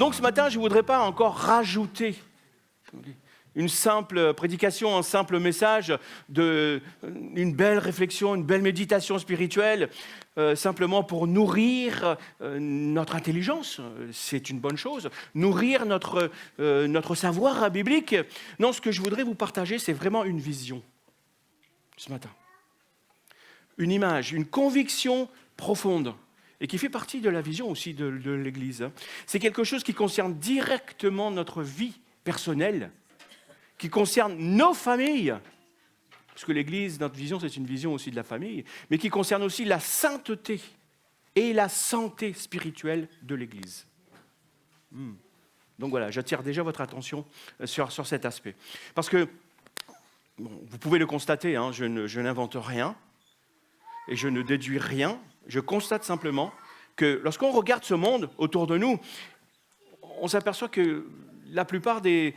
Donc ce matin, je ne voudrais pas encore rajouter une simple prédication, un simple message, une belle réflexion, une belle méditation spirituelle, simplement pour nourrir notre intelligence. C'est une bonne chose. Nourrir notre savoir biblique. Non, ce que je voudrais vous partager, c'est vraiment une vision ce matin. Une image, une conviction profonde et qui fait partie de la vision aussi de l'Église. C'est quelque chose qui concerne directement notre vie personnelle, qui concerne nos familles, parce que l'Église, notre vision, c'est une vision aussi de la famille, mais qui concerne aussi la sainteté et la santé spirituelle de l'Église. Donc voilà, j'attire déjà votre attention sur cet aspect. Parce que, vous pouvez le constater, hein, je n'invente rien et je ne déduis rien. Je constate simplement que lorsqu'on regarde ce monde autour de nous, on s'aperçoit que la plupart des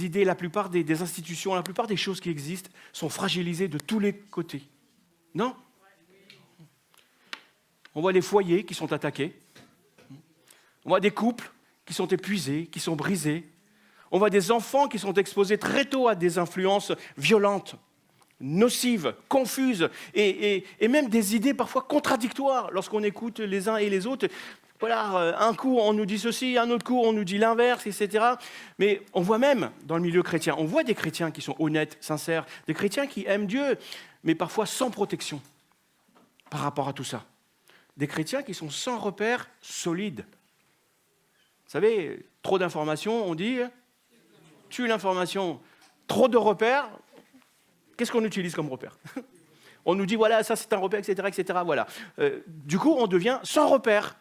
idées, la plupart des institutions, la plupart des choses qui existent sont fragilisées de tous les côtés. Non ? On voit les foyers qui sont attaqués. On voit des couples qui sont épuisés, qui sont brisés. On voit des enfants qui sont exposés très tôt à des influences violentes, nocives, confuses, et même des idées parfois contradictoires lorsqu'on écoute les uns et les autres. Voilà, un coup on nous dit ceci, un autre coup on nous dit l'inverse, etc. Mais on voit même dans le milieu chrétien, on voit des chrétiens qui sont honnêtes, sincères, des chrétiens qui aiment Dieu, mais parfois sans protection par rapport à tout ça. Des chrétiens qui sont sans repères solides. Vous savez, trop d'informations, on dit, tue l'information. Trop de repères, qu'est-ce qu'on utilise comme repère ? On nous dit, voilà, ça c'est un repère, etc., etc. Voilà. Du coup, on devient sans repère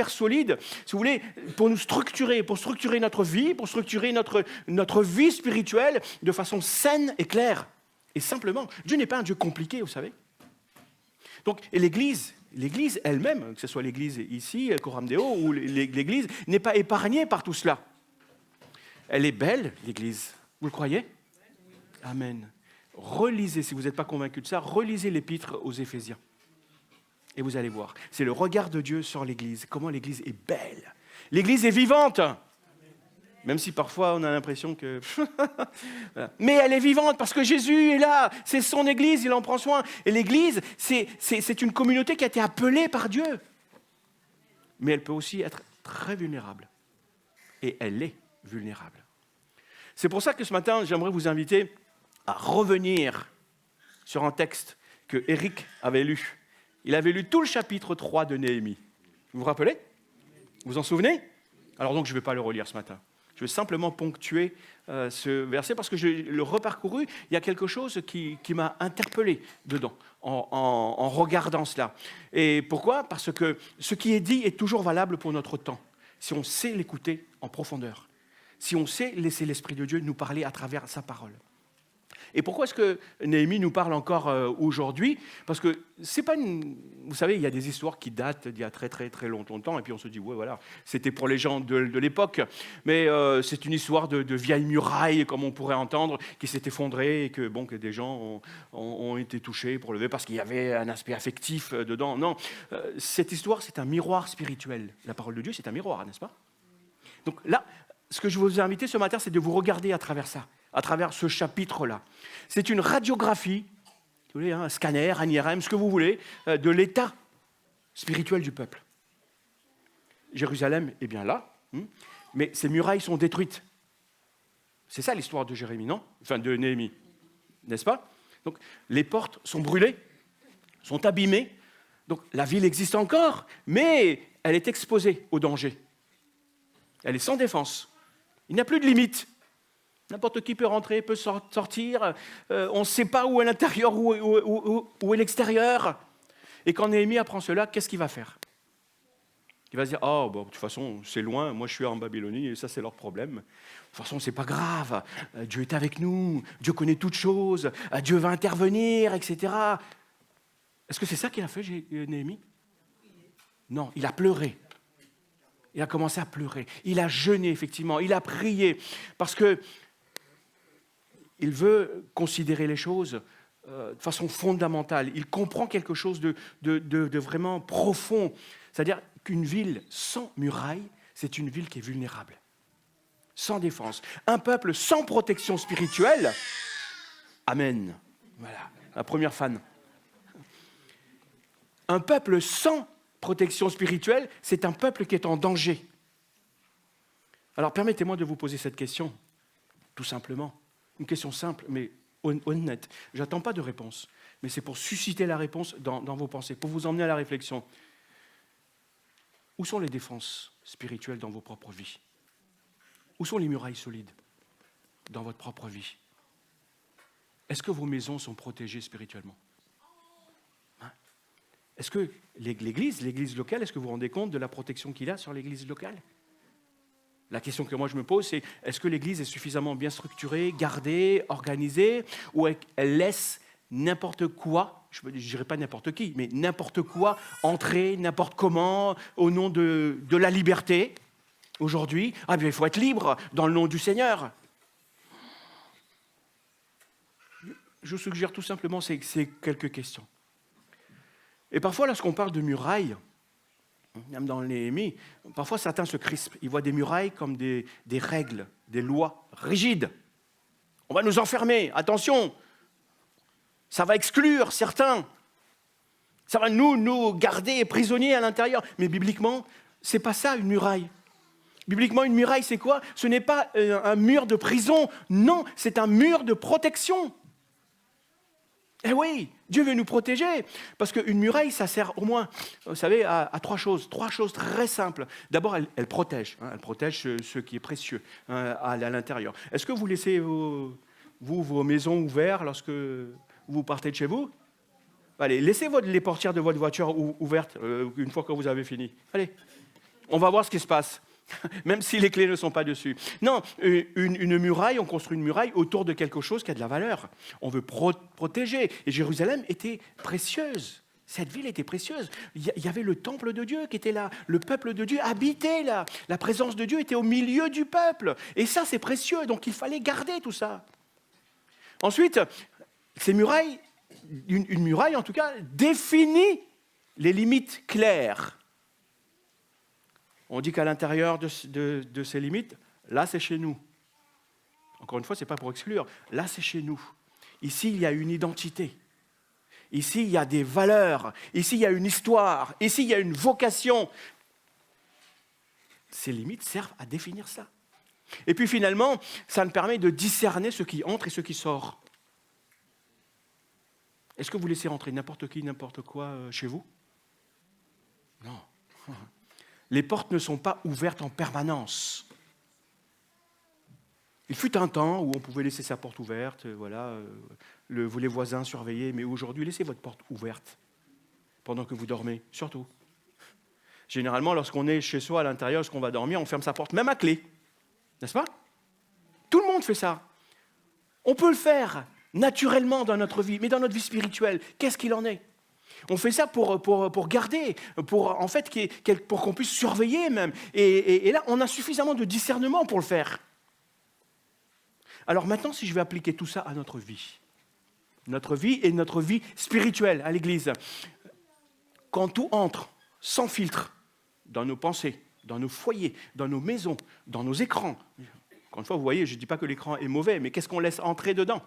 solide, si vous voulez, pour nous structurer, pour structurer notre vie, pour structurer notre vie spirituelle de façon saine et claire. Et simplement, Dieu n'est pas un Dieu compliqué, vous savez. Donc, et l'Église elle-même, que ce soit l'Église ici, Coram Deo, ou l'Église, n'est pas épargnée par tout cela. Elle est belle, l'Église. Vous le croyez ? Amen. Relisez, si vous n'êtes pas convaincu de ça, relisez l'épître aux Éphésiens. Et vous allez voir, c'est le regard de Dieu sur l'Église, comment l'Église est belle. L'Église est vivante, même si parfois on a l'impression que... Mais elle est vivante parce que Jésus est là, c'est son Église, il en prend soin. Et l'Église, c'est une communauté qui a été appelée par Dieu. Mais elle peut aussi être très vulnérable. Et elle est vulnérable. C'est pour ça que ce matin, j'aimerais vous inviter à revenir sur un texte que Eric avait lu. Il avait lu tout le chapitre 3 de Néhémie. Vous vous rappelez ? Vous vous en souvenez ? Alors donc, je ne vais pas le relire ce matin. Je vais simplement ponctuer ce verset parce que je l'ai reparcouru. Il y a quelque chose qui m'a interpellé dedans en regardant cela. Et pourquoi ? Parce que ce qui est dit est toujours valable pour notre temps, si on sait l'écouter en profondeur, si on sait laisser l'Esprit de Dieu nous parler à travers sa parole. Et pourquoi est-ce que Néhémie nous parle encore aujourd'hui ? Parce que c'est pas une... Vous savez, il y a des histoires qui datent d'il y a très très très longtemps, et puis on se dit, ouais voilà, c'était pour les gens de l'époque, mais c'est une histoire de vieilles murailles, comme on pourrait entendre, qui s'est effondrée, et que des gens ont été touchés pour lever, parce qu'il y avait un aspect affectif dedans. Non, cette histoire, c'est un miroir spirituel. La parole de Dieu, c'est un miroir, n'est-ce pas ? Donc là, ce que je vous ai invité ce matin, c'est de vous regarder à travers ça, à travers ce chapitre-là. C'est une radiographie, vous voulez, un scanner, un IRM, ce que vous voulez, de l'état spirituel du peuple. Jérusalem est bien là, mais ces murailles sont détruites. C'est ça l'histoire de Jérémie, non ? Enfin, de Néhémie, n'est-ce pas ? Donc, les portes sont brûlées, sont abîmées. Donc, la ville existe encore, mais elle est exposée au danger. Elle est sans défense. Il n'y a plus de limite. N'importe qui peut rentrer, peut sortir. On ne sait pas où est l'intérieur, où est l'extérieur. Et quand Néhémie apprend cela, qu'est-ce qu'il va faire ? Il va se dire, de toute façon, c'est loin, moi je suis en Babylonie et ça c'est leur problème. De toute façon, c'est pas grave, Dieu est avec nous, Dieu connaît toutes choses, Dieu va intervenir, etc. Est-ce que c'est ça qu'il a fait, Néhémie ? Non, il a pleuré. Il a commencé à pleurer. Il a jeûné, effectivement. Il a prié. Parce que il veut considérer les choses de façon fondamentale. Il comprend quelque chose de vraiment profond. C'est-à-dire qu'une ville sans muraille, c'est une ville qui est vulnérable, sans défense. Un peuple sans protection spirituelle, amen. Voilà, la première fan. Un peuple sans protection spirituelle, c'est un peuple qui est en danger. Alors permettez-moi de vous poser cette question, tout simplement. Une question simple, mais honnête. Je n'attends pas de réponse, mais c'est pour susciter la réponse dans vos pensées, pour vous emmener à la réflexion. Où sont les défenses spirituelles dans vos propres vies? Où sont les murailles solides dans votre propre vie? Est-ce que vos maisons sont protégées spirituellement? Est-ce que l'église locale, est-ce que vous vous rendez compte de la protection qu'il a sur l'église locale? La question que moi je me pose, c'est est-ce que l'église est suffisamment bien structurée, gardée, organisée, ou elle laisse n'importe quoi, je ne dirais pas n'importe qui, mais n'importe quoi entrer, n'importe comment, au nom de la liberté? Aujourd'hui, bien, il faut être libre dans le nom du Seigneur. Je vous suggère tout simplement ces quelques questions. Et parfois, lorsqu'on parle de murailles, même dans le Néhémie, parfois certains se crispent. Ils voient des murailles comme des règles, des lois rigides. On va nous enfermer, attention, ça va exclure certains. Ça va nous garder prisonniers à l'intérieur. Mais bibliquement, ce n'est pas ça une muraille. Bibliquement, une muraille, c'est quoi? Ce n'est pas un mur de prison, non, c'est un mur de protection. Eh oui, Dieu veut nous protéger, parce qu'une muraille, ça sert au moins, vous savez, à trois choses très simples. D'abord, elle protège, elle protège ce qui est précieux à l'intérieur. Est-ce que vous laissez vos maisons ouvertes lorsque vous partez de chez vous? Allez, laissez les portières de votre voiture ouvertes une fois que vous avez fini. Allez, on va voir ce qui se passe. Même si les clés ne sont pas dessus. Non, une muraille, on construit une muraille autour de quelque chose qui a de la valeur. On veut protéger. Et Jérusalem était précieuse. Cette ville était précieuse. Il y avait le temple de Dieu qui était là. Le peuple de Dieu habitait là. La présence de Dieu était au milieu du peuple. Et ça, c'est précieux. Donc, il fallait garder tout ça. Ensuite, ces murailles, une muraille, en tout cas, définit les limites claires. On dit qu'à l'intérieur de ces limites, là, c'est chez nous. Encore une fois, ce n'est pas pour exclure. Là, c'est chez nous. Ici, il y a une identité. Ici, il y a des valeurs. Ici, il y a une histoire. Ici, il y a une vocation. Ces limites servent à définir ça. Et puis finalement, ça nous permet de discerner ce qui entre et ce qui sort. Est-ce que vous laissez rentrer n'importe qui, n'importe quoi chez vous? Non. Les portes ne sont pas ouvertes en permanence. Il fut un temps où on pouvait laisser sa porte ouverte, les voisins surveillaient, mais aujourd'hui, laissez votre porte ouverte pendant que vous dormez, surtout. Généralement, lorsqu'on est chez soi à l'intérieur, lorsqu'on va dormir, on ferme sa porte, même à clé, n'est-ce pas? Tout le monde fait ça. On peut le faire naturellement dans notre vie, mais dans notre vie spirituelle, qu'est-ce qu'il en est? On fait ça pour garder, pour qu'on puisse surveiller même. Et là, on a suffisamment de discernement pour le faire. Alors maintenant, si je vais appliquer tout ça à notre vie et notre vie spirituelle à l'Église, quand tout entre sans filtre dans nos pensées, dans nos foyers, dans nos maisons, dans nos écrans, encore une fois, vous voyez, je ne dis pas que l'écran est mauvais, mais qu'est-ce qu'on laisse entrer dedans?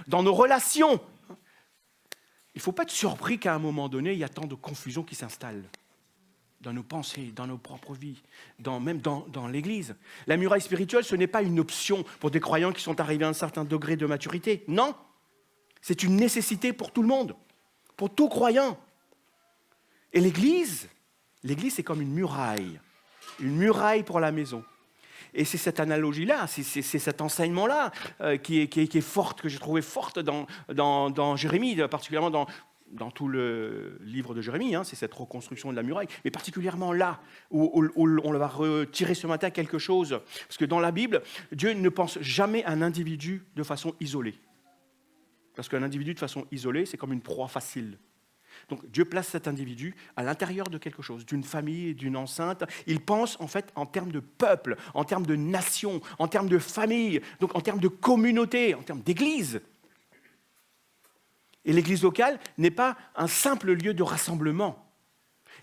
Dans nos relations. Il ne faut pas être surpris qu'à un moment donné, il y a tant de confusion qui s'installe dans nos pensées, dans nos propres vies, même dans l'Église. La muraille spirituelle, ce n'est pas une option pour des croyants qui sont arrivés à un certain degré de maturité. Non, c'est une nécessité pour tout le monde, pour tout croyant. Et l'Église, c'est comme une muraille pour la maison. Et c'est cette analogie-là, c'est cet enseignement-là qui est forte, que j'ai trouvé forte dans Jérémie, particulièrement dans tout le livre de Jérémie, c'est cette reconstruction de la muraille, mais particulièrement là, où on va retirer ce matin quelque chose. Parce que dans la Bible, Dieu ne pense jamais à un individu de façon isolée. Parce qu'un individu de façon isolée, c'est comme une proie facile. Donc Dieu place cet individu à l'intérieur de quelque chose, d'une famille, d'une enceinte. Il pense en fait en termes de peuple, en termes de nation, en termes de famille, donc en termes de communauté, en termes d'église. Et l'église locale n'est pas un simple lieu de rassemblement.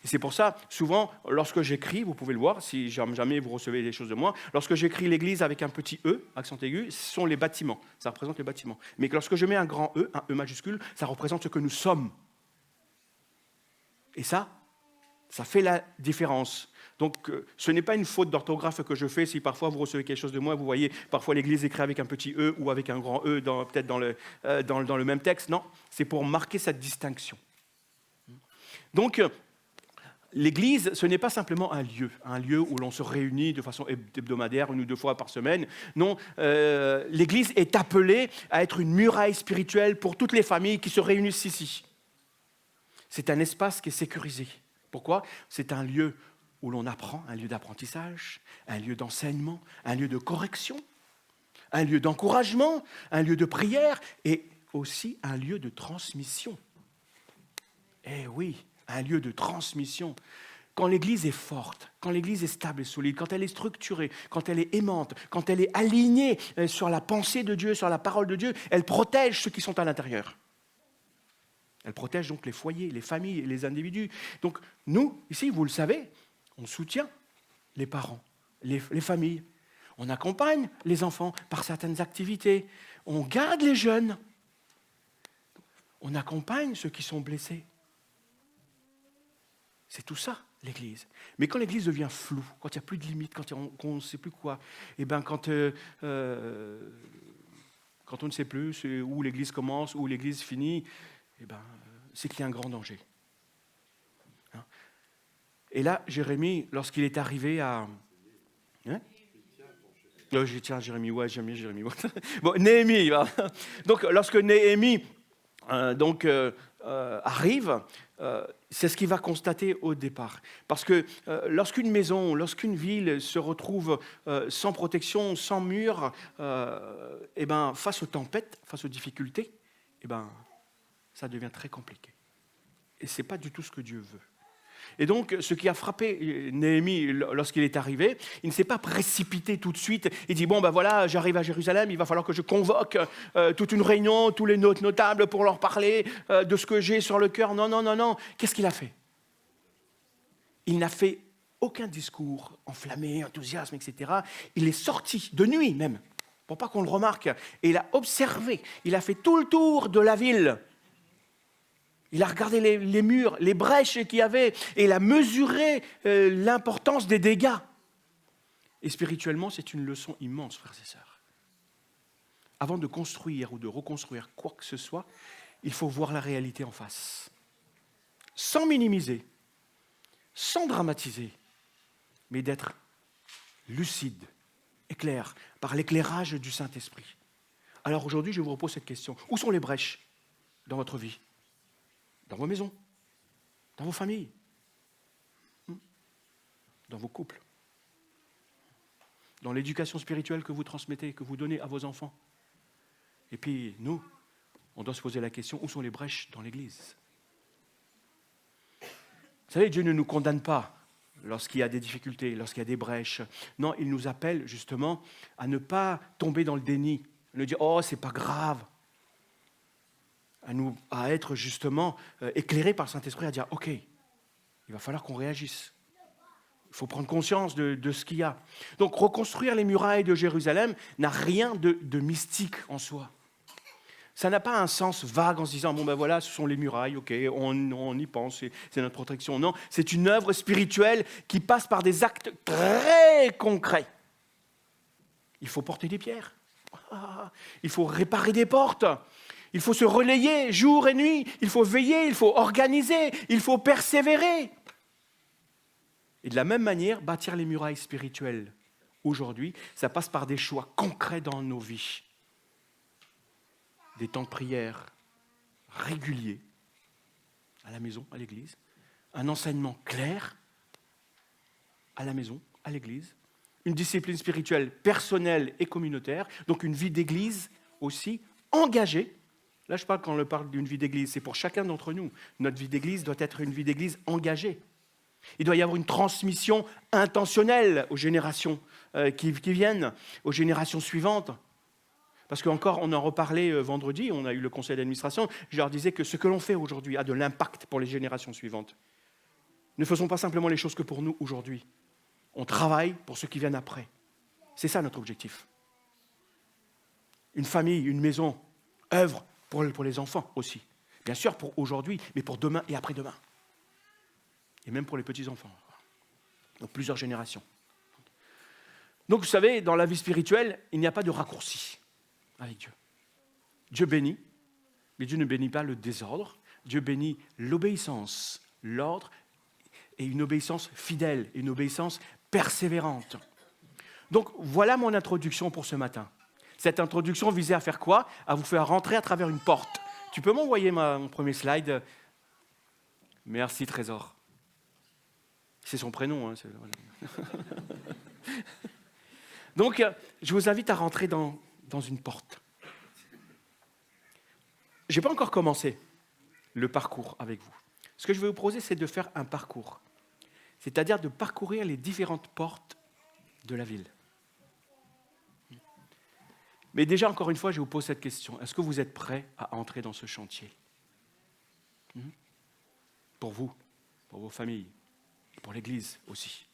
Et c'est pour ça, souvent, lorsque j'écris, vous pouvez le voir, si jamais vous recevez des choses de moi, lorsque j'écris l'Église avec un petit E, accent aigu, ce sont les bâtiments, ça représente les bâtiments. Mais lorsque je mets un grand E, un E majuscule, ça représente ce que nous sommes. Et ça fait la différence. Donc, ce n'est pas une faute d'orthographe que je fais. Si parfois vous recevez quelque chose de moi, vous voyez parfois l'Église écrit avec un petit E ou avec un grand E, peut-être dans le même texte. Non, c'est pour marquer cette distinction. Donc, l'Église, ce n'est pas simplement un lieu où l'on se réunit de façon hebdomadaire, 1 ou 2 fois par semaine. Non, l'Église est appelée à être une muraille spirituelle pour toutes les familles qui se réunissent ici. C'est un espace qui est sécurisé. Pourquoi ? C'est un lieu où l'on apprend, un lieu d'apprentissage, un lieu d'enseignement, un lieu de correction, un lieu d'encouragement, un lieu de prière et aussi un lieu de transmission. Eh oui, un lieu de transmission. Quand l'Église est forte, quand l'Église est stable et solide, quand elle est structurée, quand elle est aimante, quand elle est alignée sur la pensée de Dieu, sur la parole de Dieu, elle protège ceux qui sont à l'intérieur. Elle protège donc les foyers, les familles et les individus. Donc nous, ici, vous le savez, on soutient les parents, les familles. On accompagne les enfants par certaines activités. On garde les jeunes. On accompagne ceux qui sont blessés. C'est tout ça, l'Église. Mais quand l'Église devient floue, quand il n'y a plus de limites, quand on ne sait plus quoi, et ben quand on ne sait plus où l'Église commence, où l'Église finit, eh ben, c'est qu'il y a un grand danger. Hein? Et là, Jérémie, lorsqu'il est arrivé à... Hein? Tiens, Jérémie, ouais, j'aime bien Jérémie. Bon, Néhémie. Donc, lorsque Néhémie arrive, c'est ce qu'il va constater au départ. Parce que lorsqu'une maison, lorsqu'une ville se retrouve sans protection, sans mur, eh ben, face aux tempêtes, face aux difficultés, eh ben, ça devient très compliqué. Et ce n'est pas du tout ce que Dieu veut. Et donc, ce qui a frappé Néhémie lorsqu'il est arrivé, il ne s'est pas précipité tout de suite. Il dit, bon, ben voilà, j'arrive à Jérusalem, il va falloir que je convoque toute une réunion, tous les notables pour leur parler de ce que j'ai sur le cœur. Non, non, non, non. Qu'est-ce qu'il a fait ? Il n'a fait aucun discours enflammé, enthousiasme, etc. Il est sorti, de nuit même, pour pas qu'on le remarque. Et il a observé, il a fait tout le tour de la ville. Il a regardé les murs, les brèches qu'il y avait, et il a mesuré l'importance des dégâts. Et spirituellement, c'est une leçon immense, frères et sœurs. Avant de construire ou de reconstruire quoi que ce soit, il faut voir la réalité en face. Sans minimiser, sans dramatiser, mais d'être lucide et clair, par l'éclairage du Saint-Esprit. Alors aujourd'hui, je vous repose cette question. Où sont les brèches dans votre vie ? Dans vos maisons, dans vos familles, dans vos couples, dans l'éducation spirituelle que vous transmettez, que vous donnez à vos enfants. Et puis, nous, on doit se poser la question, où sont les brèches dans l'Église ? Vous savez, Dieu ne nous condamne pas lorsqu'il y a des difficultés, lorsqu'il y a des brèches. Non, il nous appelle justement à ne pas tomber dans le déni, à ne dire « Oh, c'est pas grave ». À être justement éclairé par le Saint-Esprit, à dire « Ok, il va falloir qu'on réagisse. Il faut prendre conscience de ce qu'il y a. » Donc, reconstruire les murailles de Jérusalem n'a rien de mystique en soi. Ça n'a pas un sens vague en se disant « Bon, ben voilà, ce sont les murailles, ok, on y pense, c'est notre protection. » Non, c'est une œuvre spirituelle qui passe par des actes très concrets. Il faut porter des pierres. Il faut réparer des portes. Il faut se relayer jour et nuit, il faut veiller, il faut organiser, il faut persévérer. Et de la même manière, bâtir les murailles spirituelles aujourd'hui, ça passe par des choix concrets dans nos vies. Des temps de prière réguliers, à la maison, à l'église, un enseignement clair, à la maison, à l'église, une discipline spirituelle personnelle et communautaire, donc une vie d'église aussi engagée. Là, quand je parle d'une vie d'église, c'est pour chacun d'entre nous. Notre vie d'église doit être une vie d'église engagée. Il doit y avoir une transmission intentionnelle aux générations qui viennent, aux générations suivantes. Parce qu'encore, on en reparlait vendredi, on a eu le conseil d'administration, je leur disais que ce que l'on fait aujourd'hui a de l'impact pour les générations suivantes. Ne faisons pas simplement les choses que pour nous aujourd'hui. On travaille pour ceux qui viennent après. C'est ça notre objectif. Une famille, une maison, œuvre pour les enfants aussi. Bien sûr pour aujourd'hui, mais pour demain et après-demain. Et même pour les petits-enfants. Donc plusieurs générations. Donc vous savez, dans la vie spirituelle, il n'y a pas de raccourci avec Dieu. Dieu bénit, mais Dieu ne bénit pas le désordre. Dieu bénit l'obéissance, l'ordre, et une obéissance fidèle, une obéissance persévérante. Donc voilà mon introduction pour ce matin. Cette introduction visait à faire quoi? À vous faire rentrer à travers une porte. Tu peux m'envoyer mon premier slide? Merci Trésor. C'est son prénom. Hein, voilà. Donc, je vous invite à rentrer dans une porte. Je n'ai pas encore commencé le parcours avec vous. Ce que je vais vous proposer, c'est de faire un parcours. C'est-à-dire de parcourir les différentes portes de la ville. Mais déjà, encore une fois, je vous pose cette question. Est-ce que vous êtes prêts à entrer dans ce chantier? Pour vous, pour vos familles, pour l'Église aussi.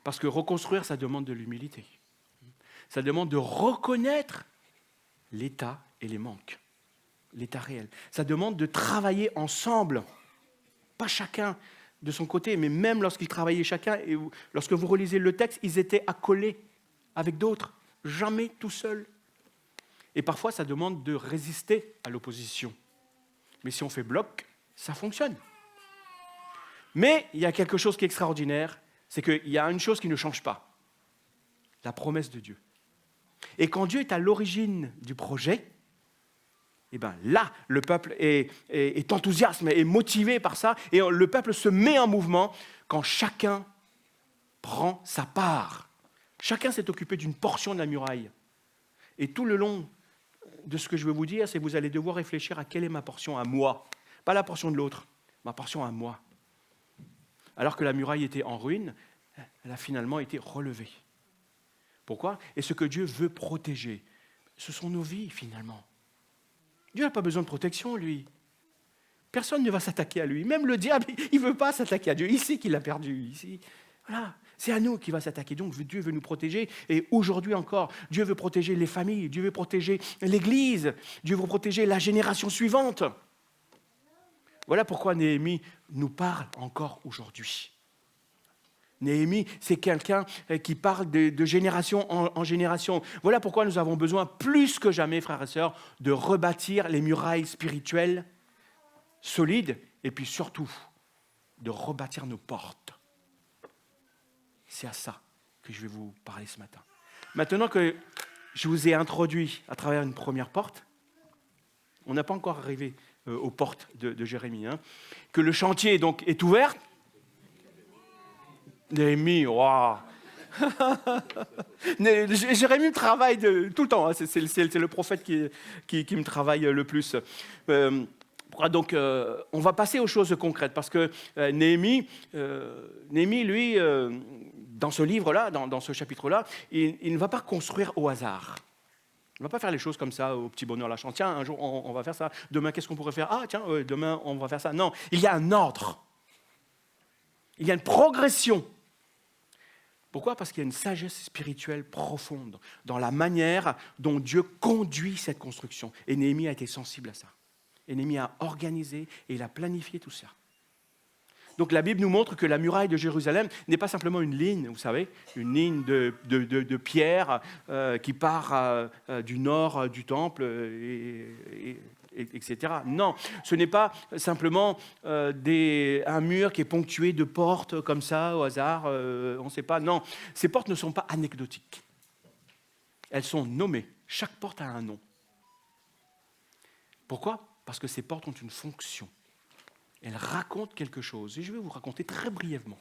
Parce que reconstruire, ça demande de l'humilité. Ça demande de reconnaître l'état et les manques, l'état réel. Ça demande de travailler ensemble, pas chacun de son côté, mais même lorsqu'ils travaillaient chacun, et lorsque vous relisez le texte, ils étaient accolés avec d'autres, jamais tout seuls. Et parfois, ça demande de résister à l'opposition. Mais si on fait bloc, ça fonctionne. Mais il y a quelque chose qui est extraordinaire, c'est qu'il y a une chose qui ne change pas, la promesse de Dieu. Et quand Dieu est à l'origine du projet, eh bien là, le peuple est enthousiaste, est motivé par ça, et le peuple se met en mouvement quand chacun prend sa part. Chacun s'est occupé d'une portion de la muraille. Et tout le long de ce que je vais vous dire, c'est que vous allez devoir réfléchir à quelle est ma portion à moi, pas la portion de l'autre, ma portion à moi. Alors que la muraille était en ruine, elle a finalement été relevée. Pourquoi? Et ce que Dieu veut protéger, ce sont nos vies finalement. Dieu n'a pas besoin de protection, lui. Personne ne va s'attaquer à lui. Même le diable, il ne veut pas s'attaquer à Dieu. Il sait qu'il a perdu. Ici. Voilà. C'est à nous qu'il va s'attaquer. Donc Dieu veut nous protéger. Et aujourd'hui encore, Dieu veut protéger les familles. Dieu veut protéger l'Église. Dieu veut protéger la génération suivante. Voilà pourquoi Néhémie nous parle encore aujourd'hui. Néhémie, c'est quelqu'un qui parle de génération en génération. Voilà pourquoi nous avons besoin, plus que jamais, frères et sœurs, de rebâtir les murailles spirituelles solides et puis surtout de rebâtir nos portes. C'est à ça que je vais vous parler ce matin. Maintenant que je vous ai introduit à travers une première porte, on n'a pas encore arrivé aux portes de Jérémie, que le chantier donc est ouvert. Néhémie, waouh. Jérémie travaille tout le temps, c'est le prophète qui me travaille le plus. Donc, on va passer aux choses concrètes, parce que Néhémie, lui, dans ce livre-là, dans ce chapitre-là, il ne va pas construire au hasard. Il ne va pas faire les choses comme ça, au petit bonheur la chance. Tiens, un jour, on va faire ça. Demain, qu'est-ce qu'on pourrait faire? Ah, tiens, demain, on va faire ça. Non, il y a un ordre. Il y a une progression. Pourquoi? Parce qu'il y a une sagesse spirituelle profonde dans la manière dont Dieu conduit cette construction. Et Néhémie a été sensible à ça. Et Néhémie a organisé et il a planifié tout ça. Donc la Bible nous montre que la muraille de Jérusalem n'est pas simplement une ligne, vous savez, une ligne de pierre qui part du nord du temple, etc. Non, ce n'est pas simplement un mur qui est ponctué de portes comme ça, au hasard, on ne sait pas. Non, ces portes ne sont pas anecdotiques. Elles sont nommées. Chaque porte a un nom. Pourquoi? Parce que ces portes ont une fonction. Elles racontent quelque chose. Et je vais vous raconter très brièvement.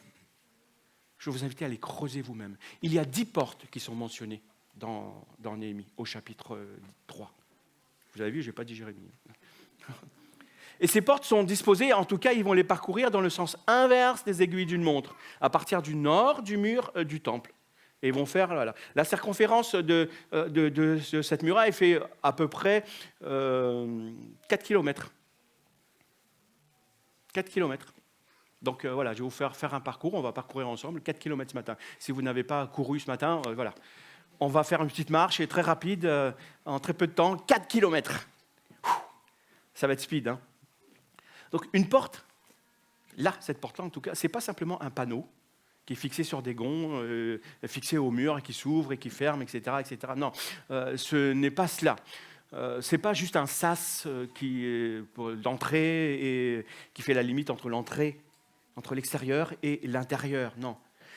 Je vais vous inviter à les creuser vous-même. Il y a 10 portes qui sont mentionnées dans Néhémie, au chapitre 3. Vous avez vu, je n'ai pas dit Jérémie. Et ces portes sont disposées, en tout cas, ils vont les parcourir dans le sens inverse des aiguilles d'une montre, à partir du nord du mur du temple. Et ils vont faire, voilà. La circonférence de cette muraille fait à peu près 4 kilomètres. 4 kilomètres. Donc voilà, je vais vous faire un parcours, on va parcourir ensemble 4 km ce matin. Si vous n'avez pas couru ce matin, voilà. On va faire une petite marche, et très rapide, en très peu de temps, 4 km. Ça va être speed. Hein. Donc une porte, là, cette porte-là en tout cas, ce n'est pas simplement un panneau qui est fixé sur des gonds, fixé au mur, et qui s'ouvre et qui ferme, etc. etc. Non, ce n'est pas cela. Ce n'est pas juste un sas d'entrée et qui fait la limite entre l'entrée, entre l'extérieur et l'intérieur. Non.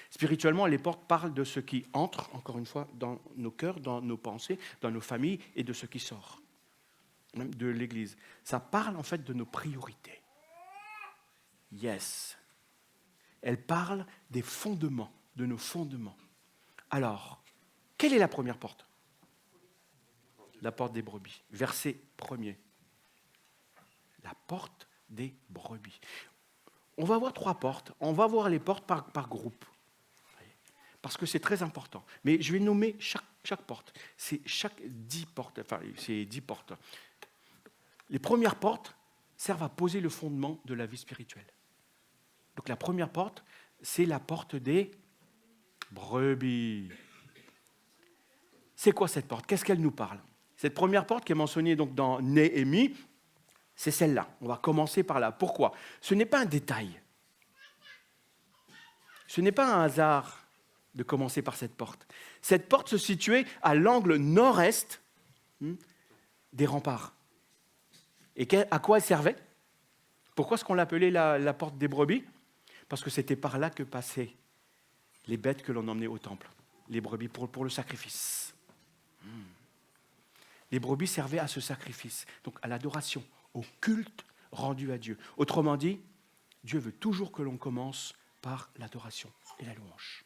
Spirituellement, les portes parlent de ce qui entre, encore une fois, dans nos cœurs, dans nos pensées, dans nos familles, et de ce qui sort, même de l'Église. Ça parle en fait de nos priorités. Yes. Elle parle des fondements, de nos fondements. Alors, quelle est la première porte ? La porte des brebis. Verset 1er. La porte des brebis. On va voir 3 portes. On va voir les portes par groupe. Parce que c'est très important. Mais je vais nommer chaque porte. C'est chaque 10 portes. Enfin, c'est 10 portes. Les premières portes servent à poser le fondement de la vie spirituelle. Donc la première porte, c'est la porte des brebis. C'est quoi cette porte ? Qu'est-ce qu'elle nous parle ? Cette première porte qui est mentionnée donc dans Néhémie, c'est celle-là. On va commencer par là. Pourquoi ? Ce n'est pas un détail. Ce n'est pas un hasard de commencer par cette porte. Cette porte se situait à l'angle nord-est des remparts. Et à quoi elle servait ? Pourquoi est-ce qu'on l'appelait la porte des brebis ? Parce que c'était par là que passaient les bêtes que l'on emmenait au temple, les brebis pour le sacrifice. Les brebis servaient à ce sacrifice, donc à l'adoration, au culte rendu à Dieu. Autrement dit, Dieu veut toujours que l'on commence par l'adoration et la louange.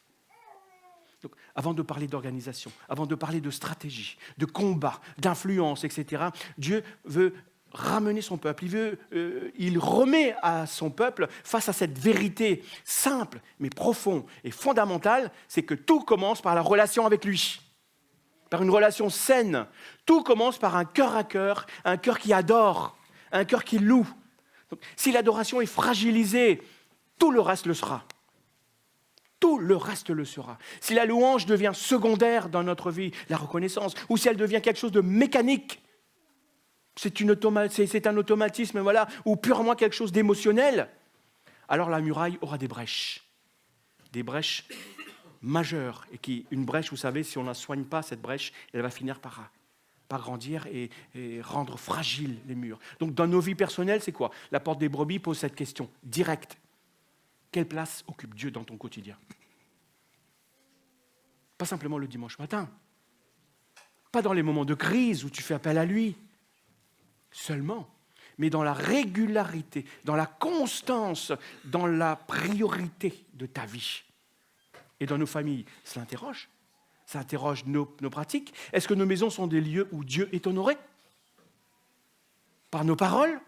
Donc, avant de parler d'organisation, avant de parler de stratégie, de combat, d'influence, etc., Dieu veut ramener son peuple. Il remet à son peuple face à cette vérité simple, mais profonde et fondamentale, c'est que tout commence par la relation avec lui, par une relation saine. Tout commence par un cœur à cœur, un cœur qui adore, un cœur qui loue. Donc, si l'adoration est fragilisée, tout le reste le sera. Tout le reste le sera. Si la louange devient secondaire dans notre vie, la reconnaissance, ou si elle devient quelque chose de mécanique, c'est un automatisme, voilà, ou purement quelque chose d'émotionnel, alors la muraille aura des brèches majeures. Et une brèche, vous savez, si on ne la soigne pas, cette brèche, elle va finir par grandir et rendre fragiles les murs. Donc dans nos vies personnelles, c'est quoi ? La porte des brebis pose cette question directe. Quelle place occupe Dieu dans ton quotidien ? Pas simplement le dimanche matin, pas dans les moments de crise où tu fais appel à lui, seulement, mais dans la régularité, dans la constance, dans la priorité de ta vie. Et dans nos familles, ça interroge nos pratiques. Est-ce que nos maisons sont des lieux où Dieu est honoré ? Par nos paroles ?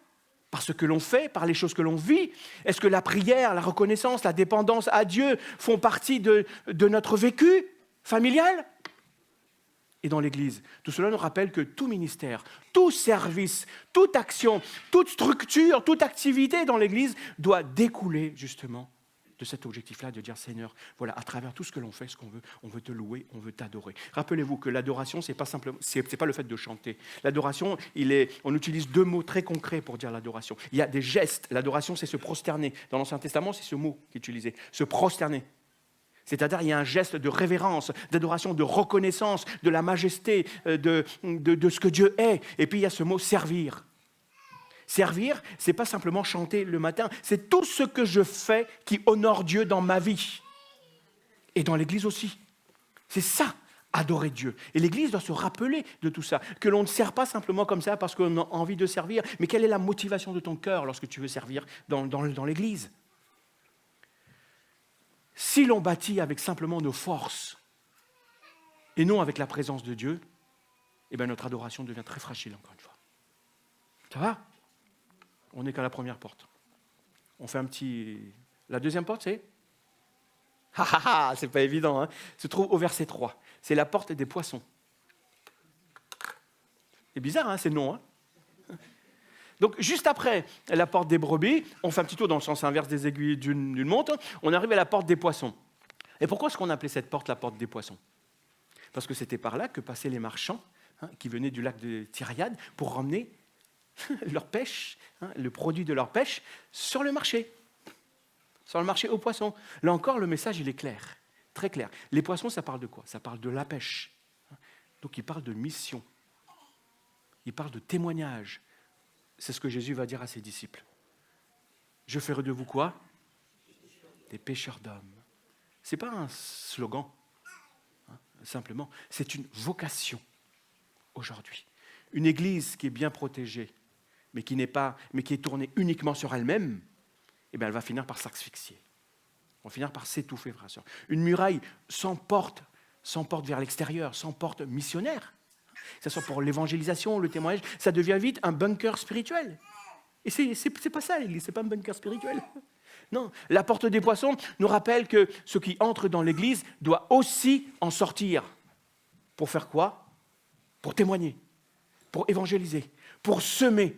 Par ce que l'on fait, par les choses que l'on vit? Est-ce que la prière, la reconnaissance, la dépendance à Dieu font partie de notre vécu familial? Et dans l'Église, tout cela nous rappelle que tout ministère, tout service, toute action, toute structure, toute activité dans l'Église doit découler justement de cet objectif-là, de dire Seigneur, voilà, à travers tout ce que l'on fait, ce qu'on veut, on veut te louer, on veut t'adorer. Rappelez-vous que l'adoration, c'est pas simplement, c'est pas le fait de chanter. L'adoration, on utilise 2 mots très concrets pour dire l'adoration. Il y a des gestes. L'adoration, c'est se prosterner. Dans l'Ancien Testament, c'est ce mot qui est utilisé, se prosterner. C'est-à-dire, il y a un geste de révérence, d'adoration, de reconnaissance de la majesté de ce que Dieu est. Et puis, il y a ce mot servir. Servir, ce n'est pas simplement chanter le matin, c'est tout ce que je fais qui honore Dieu dans ma vie. Et dans l'Église aussi. C'est ça, adorer Dieu. Et l'Église doit se rappeler de tout ça, que l'on ne sert pas simplement comme ça parce qu'on a envie de servir, mais quelle est la motivation de ton cœur lorsque tu veux servir dans l'Église ? Si l'on bâtit avec simplement nos forces et non avec la présence de Dieu, eh bien notre adoration devient très fragile, encore une fois. Ça va ? On n'est qu'à la première porte. On fait un petit... La deuxième porte, c'est... c'est pas évident, hein. Se trouve au verset 3. C'est la porte des poissons. C'est bizarre, hein, c'est le nom. Hein. Donc, juste après la porte des brebis, on fait un petit tour dans le sens inverse des aiguilles d'une montre, on arrive à la porte des poissons. Et pourquoi est-ce qu'on appelait cette porte la porte des poissons? Parce que c'était par là que passaient les marchands qui venaient du lac de Tyriade pour ramener leur pêche, le produit de leur pêche, sur le marché aux poissons. Là encore, le message, il est clair, très clair. Les poissons, ça parle de quoi? Ça parle de la pêche. Donc, il parle de mission. Il parle de témoignage. C'est ce que Jésus va dire à ses disciples. Je ferai de vous quoi? Des pêcheurs d'hommes. Ce n'est pas un slogan, simplement. C'est une vocation aujourd'hui. Une église qui est bien protégée, mais qui est tournée uniquement sur elle-même, eh bien, elle va finir par s'asphyxier. On va finir par s'étouffer, frère et sœur. Une muraille sans porte vers l'extérieur, sans porte missionnaire, que ce soit pour l'évangélisation, le témoignage, ça devient vite un bunker spirituel. Et c'est pas ça, l'église, c'est pas un bunker spirituel. Non, la porte des poissons nous rappelle que ce qui entre dans l'église doit aussi en sortir. Pour faire quoi? Pour témoigner, pour évangéliser, pour semer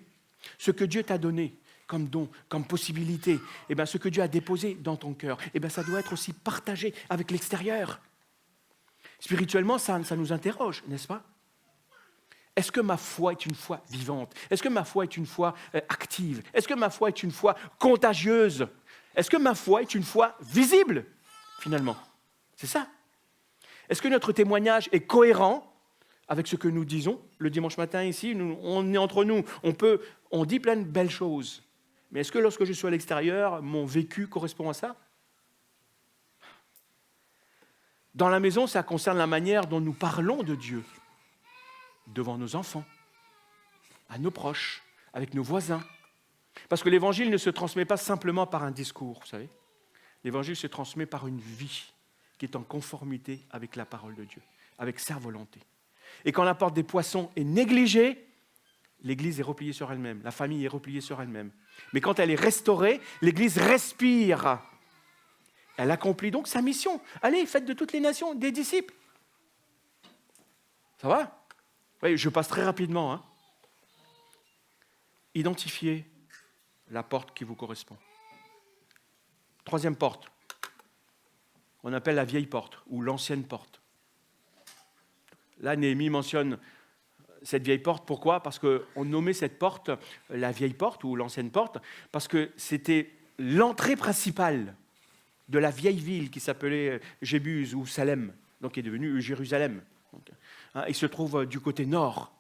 ce que Dieu t'a donné comme don, comme possibilité. Eh bien, ce que Dieu a déposé dans ton cœur, eh bien, ça doit être aussi partagé avec l'extérieur. Spirituellement, ça nous interroge, n'est-ce pas? Est-ce que ma foi est une foi vivante? Est-ce que ma foi est une foi active? Est-ce que ma foi est une foi contagieuse? Est-ce que ma foi est une foi visible, finalement? C'est ça. Est-ce que notre témoignage est cohérent avec ce que nous disons? Le dimanche matin, ici, on est entre nous, on dit plein de belles choses. Mais est-ce que lorsque je suis à l'extérieur, mon vécu correspond à ça? Dans la maison, ça concerne la manière dont nous parlons de Dieu, devant nos enfants, à nos proches, avec nos voisins. Parce que l'évangile ne se transmet pas simplement par un discours, vous savez. L'évangile se transmet par une vie qui est en conformité avec la parole de Dieu, avec sa volonté. Et quand la porte des poissons est négligée, l'Église est repliée sur elle-même, la famille est repliée sur elle-même. Mais quand elle est restaurée, l'Église respire. Elle accomplit donc sa mission. Allez, faites de toutes les nations des disciples. Ça va? Oui, je passe très rapidement. Identifiez la porte qui vous correspond. Troisième porte, on appelle la vieille porte ou l'ancienne porte. Là, Néhémie mentionne cette vieille porte. Pourquoi? Parce qu'on nommait cette porte la vieille porte ou l'ancienne porte, parce que c'était l'entrée principale de la vieille ville qui s'appelait Jébus ou Salem, donc qui est devenue Jérusalem. Il se trouve du côté nord.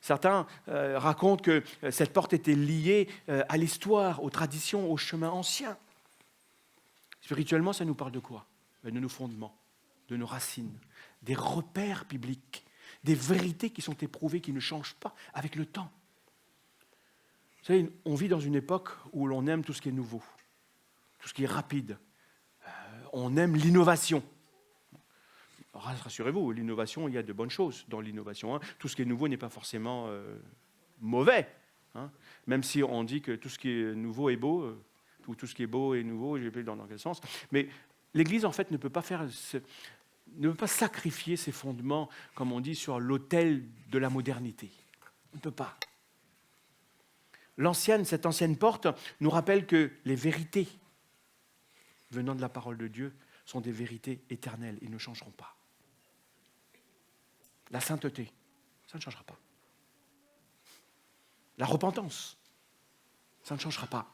Certains racontent que cette porte était liée à l'histoire, aux traditions, aux chemins anciens. Spirituellement, ça nous parle de quoi? De nos fondements, de nos racines, des repères bibliques, des vérités qui sont éprouvées, qui ne changent pas avec le temps. Vous savez, on vit dans une époque où l'on aime tout ce qui est nouveau, tout ce qui est rapide. On aime l'innovation. Rassurez-vous, l'innovation, il y a de bonnes choses dans l'innovation. Tout ce qui est nouveau n'est pas forcément mauvais. Même si on dit que tout ce qui est nouveau est beau, ou tout ce qui est beau est nouveau, je ne sais plus dans quel sens. Mais l'Église, en fait, ne peut pas sacrifier ses fondements, comme on dit, sur l'autel de la modernité. On ne peut pas. Cette ancienne porte nous rappelle que les vérités venant de la parole de Dieu sont des vérités éternelles et ne changeront pas. La sainteté, ça ne changera pas. La repentance, ça ne changera pas.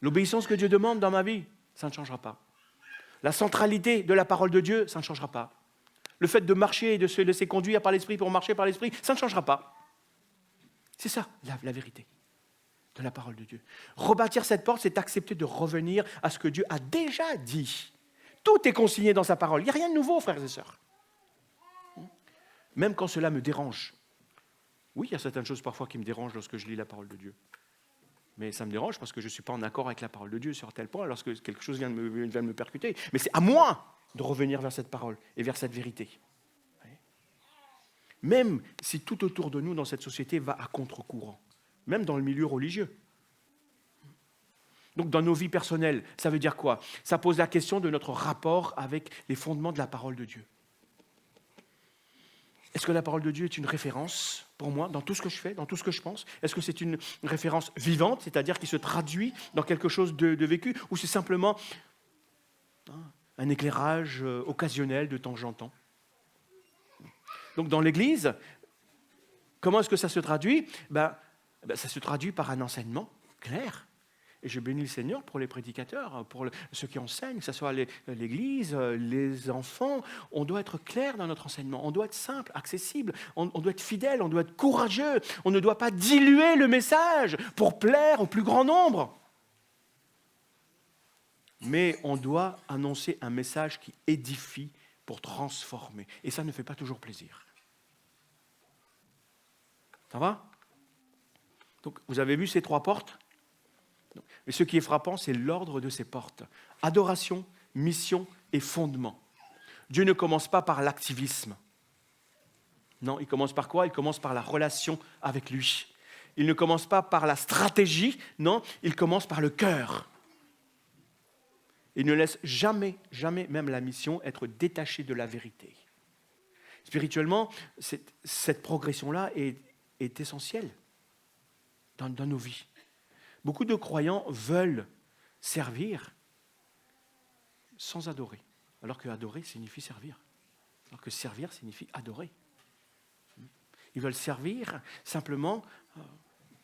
L'obéissance que Dieu demande dans ma vie, ça ne changera pas. La centralité de la parole de Dieu, ça ne changera pas. Le fait de marcher et de se laisser conduire par l'Esprit pour marcher par l'Esprit, ça ne changera pas. C'est ça, la vérité de la parole de Dieu. Rebâtir cette porte, c'est accepter de revenir à ce que Dieu a déjà dit. Tout est consigné dans sa parole. Il n'y a rien de nouveau, frères et sœurs. Même quand cela me dérange. Oui, il y a certaines choses parfois qui me dérangent lorsque je lis la parole de Dieu. Mais ça me dérange parce que je ne suis pas en accord avec la parole de Dieu sur tel point, lorsque quelque chose vient de me percuter. Mais c'est à moi de revenir vers cette parole et vers cette vérité. Même si tout autour de nous dans cette société va à contre-courant, même dans le milieu religieux. Donc dans nos vies personnelles, ça veut dire quoi? Ça pose la question de notre rapport avec les fondements de la parole de Dieu. Est-ce que la parole de Dieu est une référence? pour moi, dans tout ce que je fais, dans tout ce que je pense? Est-ce que c'est une référence vivante, c'est-à-dire qui se traduit dans quelque chose de vécu, ou c'est simplement un éclairage occasionnel de temps en temps? Donc dans l'Église, comment est-ce que ça se traduit? Ça se traduit par un enseignement clair. Et je bénis le Seigneur pour les prédicateurs, pour ceux qui enseignent, que ce soit l'Église, les enfants. On doit être clair dans notre enseignement, on doit être simple, accessible, on doit être fidèle, on doit être courageux. On ne doit pas diluer le message pour plaire au plus grand nombre. Mais on doit annoncer un message qui édifie pour transformer. Et ça ne fait pas toujours plaisir. Ça va? Donc, vous avez vu ces 3 portes? Mais ce qui est frappant, c'est l'ordre de ces portes. Adoration, mission et fondement. Dieu ne commence pas par l'activisme. Non, il commence par quoi? Il commence par la relation avec lui. Il ne commence pas par la stratégie, non, il commence par le cœur. Il ne laisse jamais, jamais même la mission être détachée de la vérité. Spirituellement, cette progression-là est essentielle dans nos vies. Beaucoup de croyants veulent servir sans adorer, alors que adorer signifie servir, alors que servir signifie adorer. Ils veulent servir simplement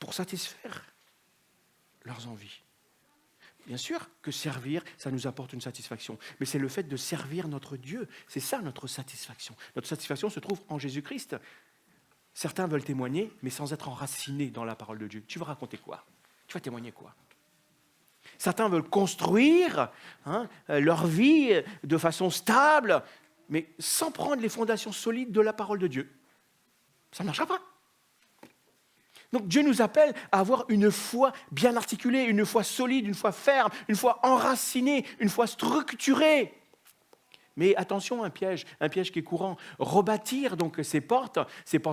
pour satisfaire leurs envies. Bien sûr que servir, ça nous apporte une satisfaction, mais c'est le fait de servir notre Dieu, c'est ça notre satisfaction. Notre satisfaction se trouve en Jésus-Christ. Certains veulent témoigner, mais sans être enracinés dans la parole de Dieu. Tu vas raconter quoi? Tu vas témoigner quoi? Certains veulent construire leur vie de façon stable, mais sans prendre les fondations solides de la parole de Dieu. Ça ne marchera pas. Donc Dieu nous appelle à avoir une foi bien articulée, une foi solide, une foi ferme, une foi enracinée, une foi structurée. Mais attention, un piège qui est courant. Rebâtir donc ces portes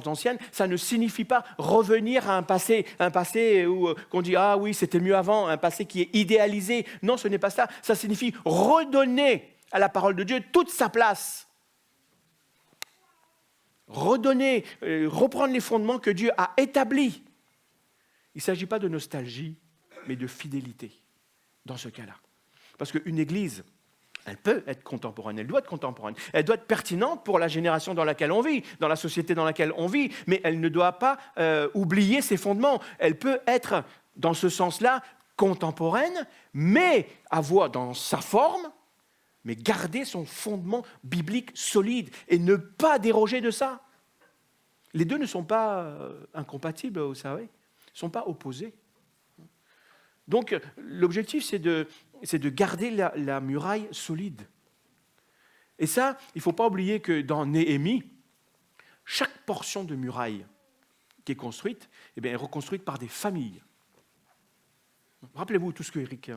anciennes, ça ne signifie pas revenir à un passé où qu'on dit ah oui c'était mieux avant, un passé qui est idéalisé. Non, ce n'est pas ça. Ça signifie redonner à la parole de Dieu toute sa place. Redonner, reprendre les fondements que Dieu a établis. Il ne s'agit pas de nostalgie, mais de fidélité dans ce cas-là. Parce qu'une église, elle peut être contemporaine, elle doit être contemporaine, elle doit être pertinente pour la génération dans laquelle on vit, dans la société dans laquelle on vit, mais elle ne doit pas oublier ses fondements. Elle peut être, dans ce sens-là, contemporaine, mais avoir dans sa forme, mais garder son fondement biblique solide et ne pas déroger de ça. Les deux ne sont pas incompatibles, vous savez, ne sont pas opposés. Donc, l'objectif, c'est de garder la muraille solide. Et ça, il ne faut pas oublier que dans Néhémie, chaque portion de muraille qui est construite, est reconstruite par des familles. Rappelez-vous tout ce que Eric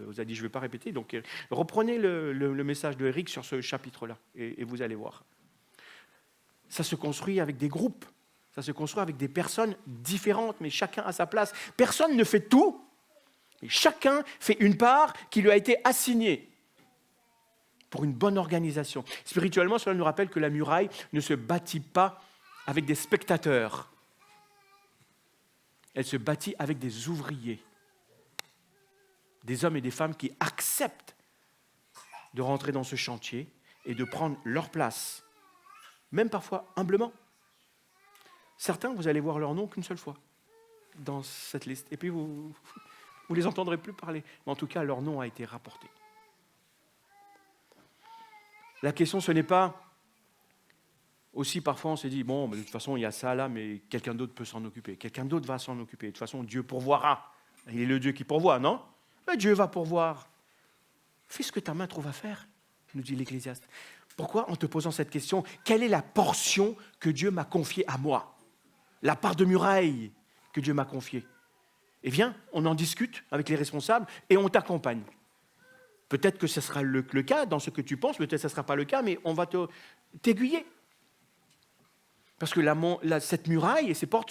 vous a dit, je ne vais pas répéter. Donc, reprenez le message de Eric sur ce chapitre-là, et vous allez voir. Ça se construit avec des groupes, ça se construit avec des personnes différentes, mais chacun à sa place. Personne ne fait tout. Et chacun fait une part qui lui a été assignée pour une bonne organisation. Spirituellement, cela nous rappelle que la muraille ne se bâtit pas avec des spectateurs. Elle se bâtit avec des ouvriers, des hommes et des femmes qui acceptent de rentrer dans ce chantier et de prendre leur place, même parfois humblement. Certains, vous allez voir leur nom qu'une seule fois dans cette liste. Et puis vous ne les entendrez plus parler. Mais en tout cas, leur nom a été rapporté. La question, ce n'est pas aussi, parfois on se dit, bon, de toute façon, il y a ça là, mais quelqu'un d'autre peut s'en occuper. Quelqu'un d'autre va s'en occuper. De toute façon, Dieu pourvoira. Il est le Dieu qui pourvoit, non? Mais Dieu va pourvoir. Fais ce que ta main trouve à faire, nous dit l'Ecclésiaste. Pourquoi? En te posant cette question, quelle est la portion que Dieu m'a confiée à moi? La part de muraille que Dieu m'a confiée. Eh bien, on en discute avec les responsables et on t'accompagne. Peut-être que ce sera le cas dans ce que tu penses, peut-être que ce ne sera pas le cas, mais on va t'aiguiller. Parce que cette muraille et ces portes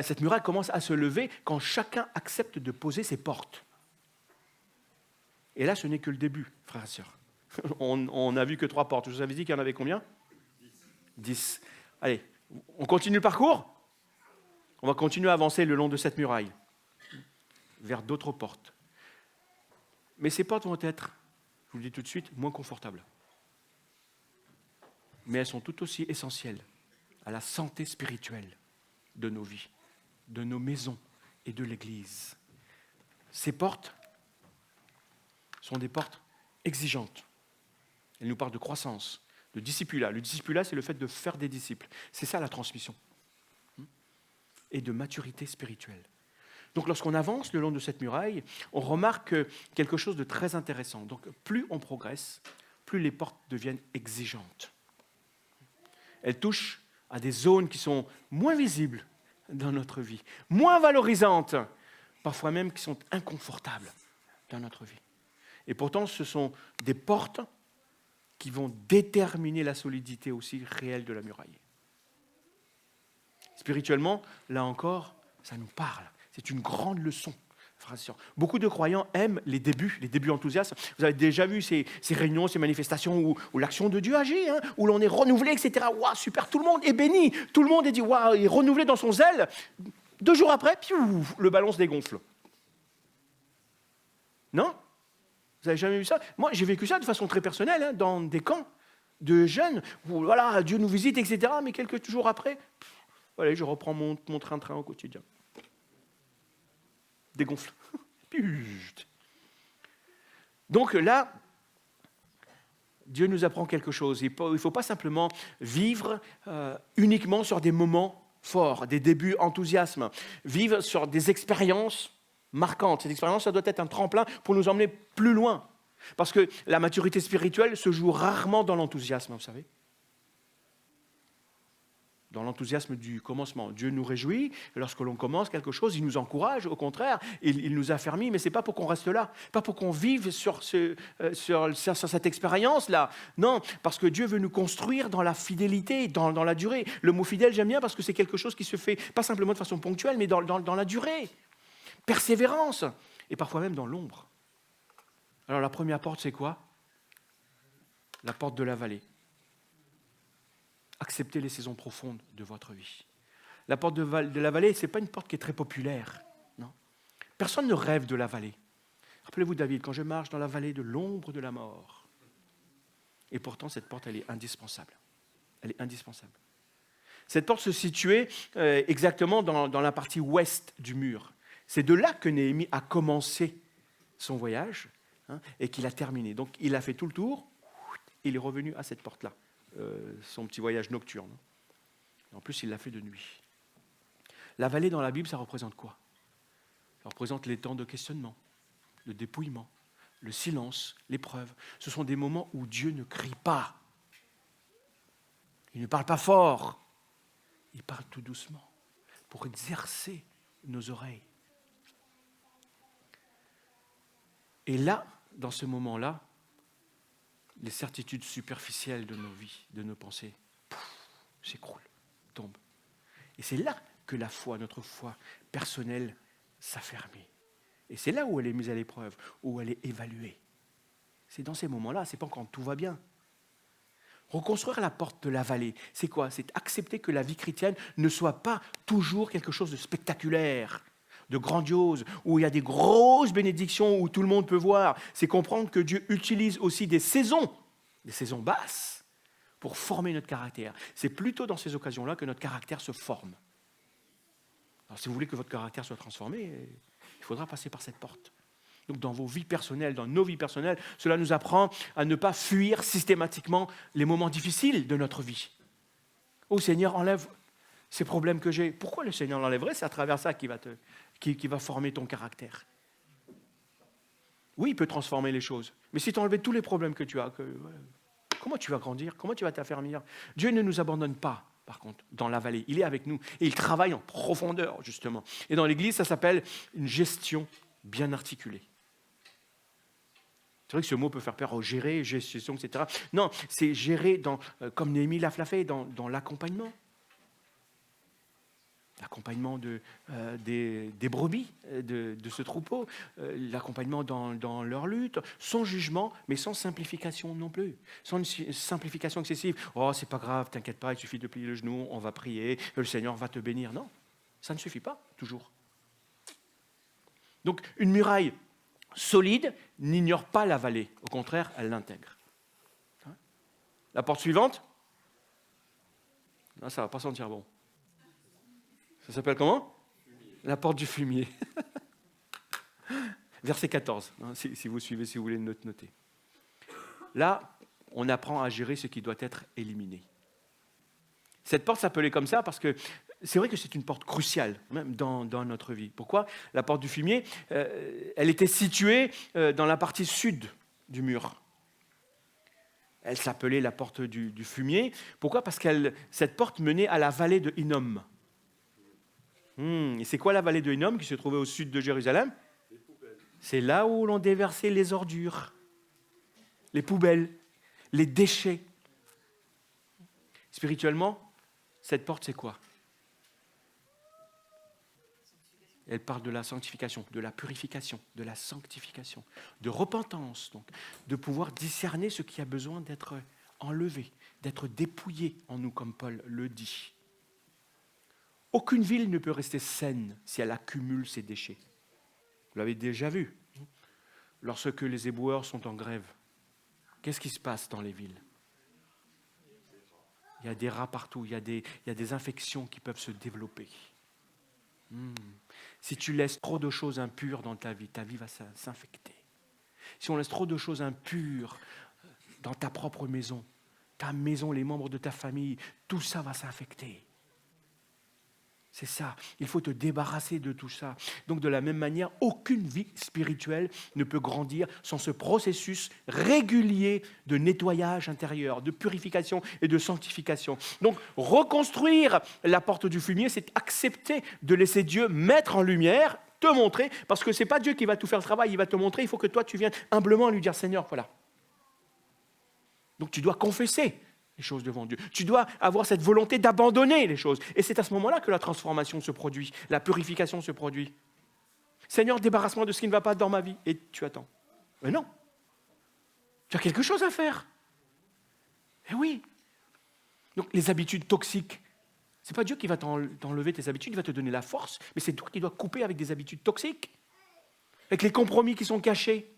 cette muraille commence à se lever quand chacun accepte de poser ses portes. Et là, ce n'est que le début, frères et sœurs. On n'a vu que 3 portes. Je vous avais dit qu'il y en avait combien? 10. Allez, On continue le parcours? On va continuer à avancer le long de cette muraille, vers d'autres portes. Mais ces portes vont être, je vous le dis tout de suite, moins confortables. Mais elles sont tout aussi essentielles à la santé spirituelle de nos vies, de nos maisons et de l'Église. Ces portes sont des portes exigeantes. Elles nous parlent de croissance, de discipulat. Le discipulat, c'est le fait de faire des disciples. C'est ça la transmission. Et de maturité spirituelle. Donc lorsqu'on avance le long de cette muraille, on remarque quelque chose de très intéressant. Donc plus on progresse, plus les portes deviennent exigeantes. Elles touchent à des zones qui sont moins visibles dans notre vie, moins valorisantes, parfois même qui sont inconfortables dans notre vie. Et pourtant, ce sont des portes qui vont déterminer la solidité aussi réelle de la muraille. Spirituellement, là encore, ça nous parle. C'est une grande leçon. Beaucoup de croyants aiment les débuts enthousiastes. Vous avez déjà vu ces réunions, ces manifestations où l'action de Dieu agit, hein, où l'on est renouvelé, etc. Waouh, super, tout le monde est béni, tout le monde est dit, waouh, il est renouvelé dans son zèle. 2 jours après, piouf, le ballon se dégonfle. Non? Vous n'avez jamais vu ça? Moi, j'ai vécu ça de façon très personnelle, hein, dans des camps de jeunes, où voilà, Dieu nous visite, etc. Mais quelques jours après, voilà, je reprends mon train-train au quotidien. Dégonfle. Donc là, Dieu nous apprend quelque chose. Il ne faut pas simplement vivre uniquement sur des moments forts, des débuts enthousiasme, vivre sur des expériences marquantes. Cette expérience, ça doit être un tremplin pour nous emmener plus loin. Parce que la maturité spirituelle se joue rarement dans l'enthousiasme, vous savez. Dans l'enthousiasme du commencement. Dieu nous réjouit, lorsque l'on commence quelque chose, il nous encourage, au contraire, il nous affermit, mais ce n'est pas pour qu'on reste là, pas pour qu'on vive sur cette expérience-là. Non, parce que Dieu veut nous construire dans la fidélité, dans la durée. Le mot fidèle, j'aime bien parce que c'est quelque chose qui se fait pas simplement de façon ponctuelle, mais dans la durée. Persévérance, et parfois même dans l'ombre. Alors la première porte, c'est quoi? La porte de la vallée. Acceptez les saisons profondes de votre vie. La porte de la vallée, ce n'est pas une porte qui est très populaire. Non. Personne ne rêve de la vallée. Rappelez-vous, David, quand je marche dans la vallée de l'ombre de la mort. Et pourtant, cette porte, elle est indispensable. Elle est indispensable. Cette porte se situait exactement dans la partie ouest du mur. C'est de là que Néhémie a commencé son voyage, hein, et qu'il a terminé. Donc, il a fait tout le tour, il est revenu à cette porte-là. Son petit voyage nocturne. En plus, il l'a fait de nuit. La vallée dans la Bible, ça représente quoi? Ça représente les temps de questionnement, le dépouillement, le silence, l'épreuve. Ce sont des moments où Dieu ne crie pas. Il ne parle pas fort. Il parle tout doucement pour exercer nos oreilles. Et là, dans ce moment-là, les certitudes superficielles de nos vies, de nos pensées, s'écroulent, tombent. Et c'est là que la foi, notre foi personnelle, s'affermit. Et c'est là où elle est mise à l'épreuve, où elle est évaluée. C'est dans ces moments-là, c'est pas quand tout va bien. Reconstruire la porte de la vallée, c'est quoi? C'est accepter que la vie chrétienne ne soit pas toujours quelque chose de spectaculaire, de grandiose, où il y a des grosses bénédictions, où tout le monde peut voir. C'est comprendre que Dieu utilise aussi des saisons basses, pour former notre caractère. C'est plutôt dans ces occasions-là que notre caractère se forme. Alors, si vous voulez que votre caractère soit transformé, il faudra passer par cette porte. Donc, dans vos vies personnelles, dans nos vies personnelles, cela nous apprend à ne pas fuir systématiquement les moments difficiles de notre vie. Oh Seigneur, enlève ces problèmes que j'ai. Pourquoi le Seigneur l'enlèverait? C'est à travers ça qui va former ton caractère. Oui, il peut transformer les choses. Mais si tu enlèves tous les problèmes que tu as, comment tu vas grandir? Comment tu vas t'affermir? Dieu ne nous abandonne pas, par contre, dans la vallée. Il est avec nous. Et il travaille en profondeur, justement. Et dans l'Église, ça s'appelle une gestion bien articulée. C'est vrai que ce mot peut faire peur, gérer, gestion, etc. Non, c'est gérer, comme Néhémie l'a fait, dans l'accompagnement. l'accompagnement des brebis de ce troupeau, l'accompagnement dans leur lutte, sans jugement, mais sans simplification non plus, sans une simplification excessive. Oh, c'est pas grave, t'inquiète pas, il suffit de plier le genou, on va prier, le Seigneur va te bénir. Non, ça ne suffit pas toujours. Donc une muraille solide n'ignore pas la vallée, au contraire, elle l'intègre. La porte suivante, non, ça ne va pas sentir bon. Ça s'appelle comment? La porte du fumier. Verset 14, hein, si vous suivez, si vous voulez noter. Là, on apprend à gérer ce qui doit être éliminé. Cette porte s'appelait comme ça parce que c'est vrai que c'est une porte cruciale, même dans notre vie. Pourquoi? La porte du fumier, elle était située dans la partie sud du mur. Elle s'appelait la porte du fumier. Pourquoi? Parce que cette porte menait à la vallée de Hinnom. Et c'est quoi la vallée de Hinnom qui se trouvait au sud de Jérusalem? C'est là où l'on déversait les ordures, les poubelles, les déchets. Spirituellement, cette porte, c'est quoi? Elle parle de la sanctification, de la purification, de la sanctification, de repentance, donc, de pouvoir discerner ce qui a besoin d'être enlevé, d'être dépouillé en nous, comme Paul le dit. Aucune ville ne peut rester saine si elle accumule ses déchets. Vous l'avez déjà vu. Lorsque les éboueurs sont en grève, qu'est-ce qui se passe dans les villes? Il y a des rats partout, il y a des infections qui peuvent se développer. Si tu laisses trop de choses impures dans ta vie va s'infecter. Si on laisse trop de choses impures dans ta propre maison, ta maison, les membres de ta famille, tout ça va s'infecter. C'est ça, il faut te débarrasser de tout ça. Donc de la même manière, aucune vie spirituelle ne peut grandir sans ce processus régulier de nettoyage intérieur, de purification et de sanctification. Donc reconstruire la porte du fumier, c'est accepter de laisser Dieu mettre en lumière, te montrer, parce que ce n'est pas Dieu qui va tout faire le travail, il va te montrer, il faut que toi tu viennes humblement lui dire Seigneur, voilà. Donc tu dois confesser les choses devant Dieu. Tu dois avoir cette volonté d'abandonner les choses. Et c'est à ce moment-là que la transformation se produit, la purification se produit. Seigneur, débarrasse-moi de ce qui ne va pas dans ma vie. Et tu attends. Mais non. Tu as quelque chose à faire. Eh oui. Donc les habitudes toxiques, ce n'est pas Dieu qui va t'enlever tes habitudes, il va te donner la force, mais c'est toi qui dois couper avec des habitudes toxiques, avec les compromis qui sont cachés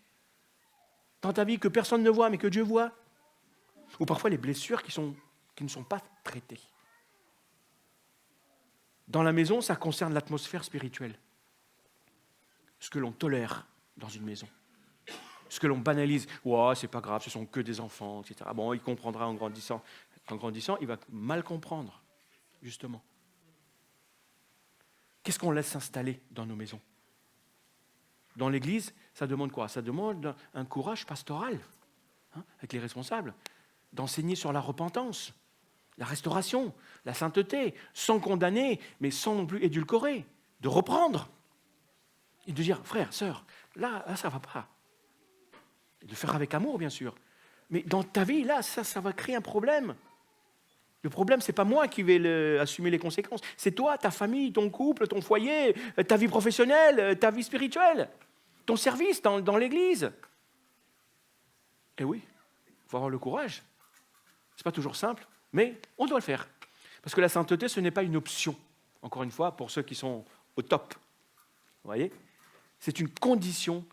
dans ta vie, que personne ne voit, mais que Dieu voit. Ou parfois les blessures qui ne sont pas traitées. Dans la maison, ça concerne l'atmosphère spirituelle. Ce que l'on tolère dans une maison. Ce que l'on banalise. Ouais, c'est pas grave, ce sont que des enfants, etc. Bon, il comprendra en grandissant. En grandissant, il va mal comprendre, justement. Qu'est-ce qu'on laisse s'installer dans nos maisons? Dans l'Église, ça demande quoi? Ça demande un courage pastoral, avec les responsables, d'enseigner sur la repentance, la restauration, la sainteté, sans condamner, mais sans non plus édulcorer, de reprendre et de dire, frère, sœur, là ça ne va pas. Et de faire avec amour, bien sûr. Mais dans ta vie, là, ça va créer un problème. Le problème, ce n'est pas moi qui vais assumer les conséquences. C'est toi, ta famille, ton couple, ton foyer, ta vie professionnelle, ta vie spirituelle, ton service dans l'Église. Et oui, il faut avoir le courage. Ce n'est pas toujours simple, mais on doit le faire. Parce que la sainteté, ce n'est pas une option, encore une fois, pour ceux qui sont au top. Vous voyez? C'est une condition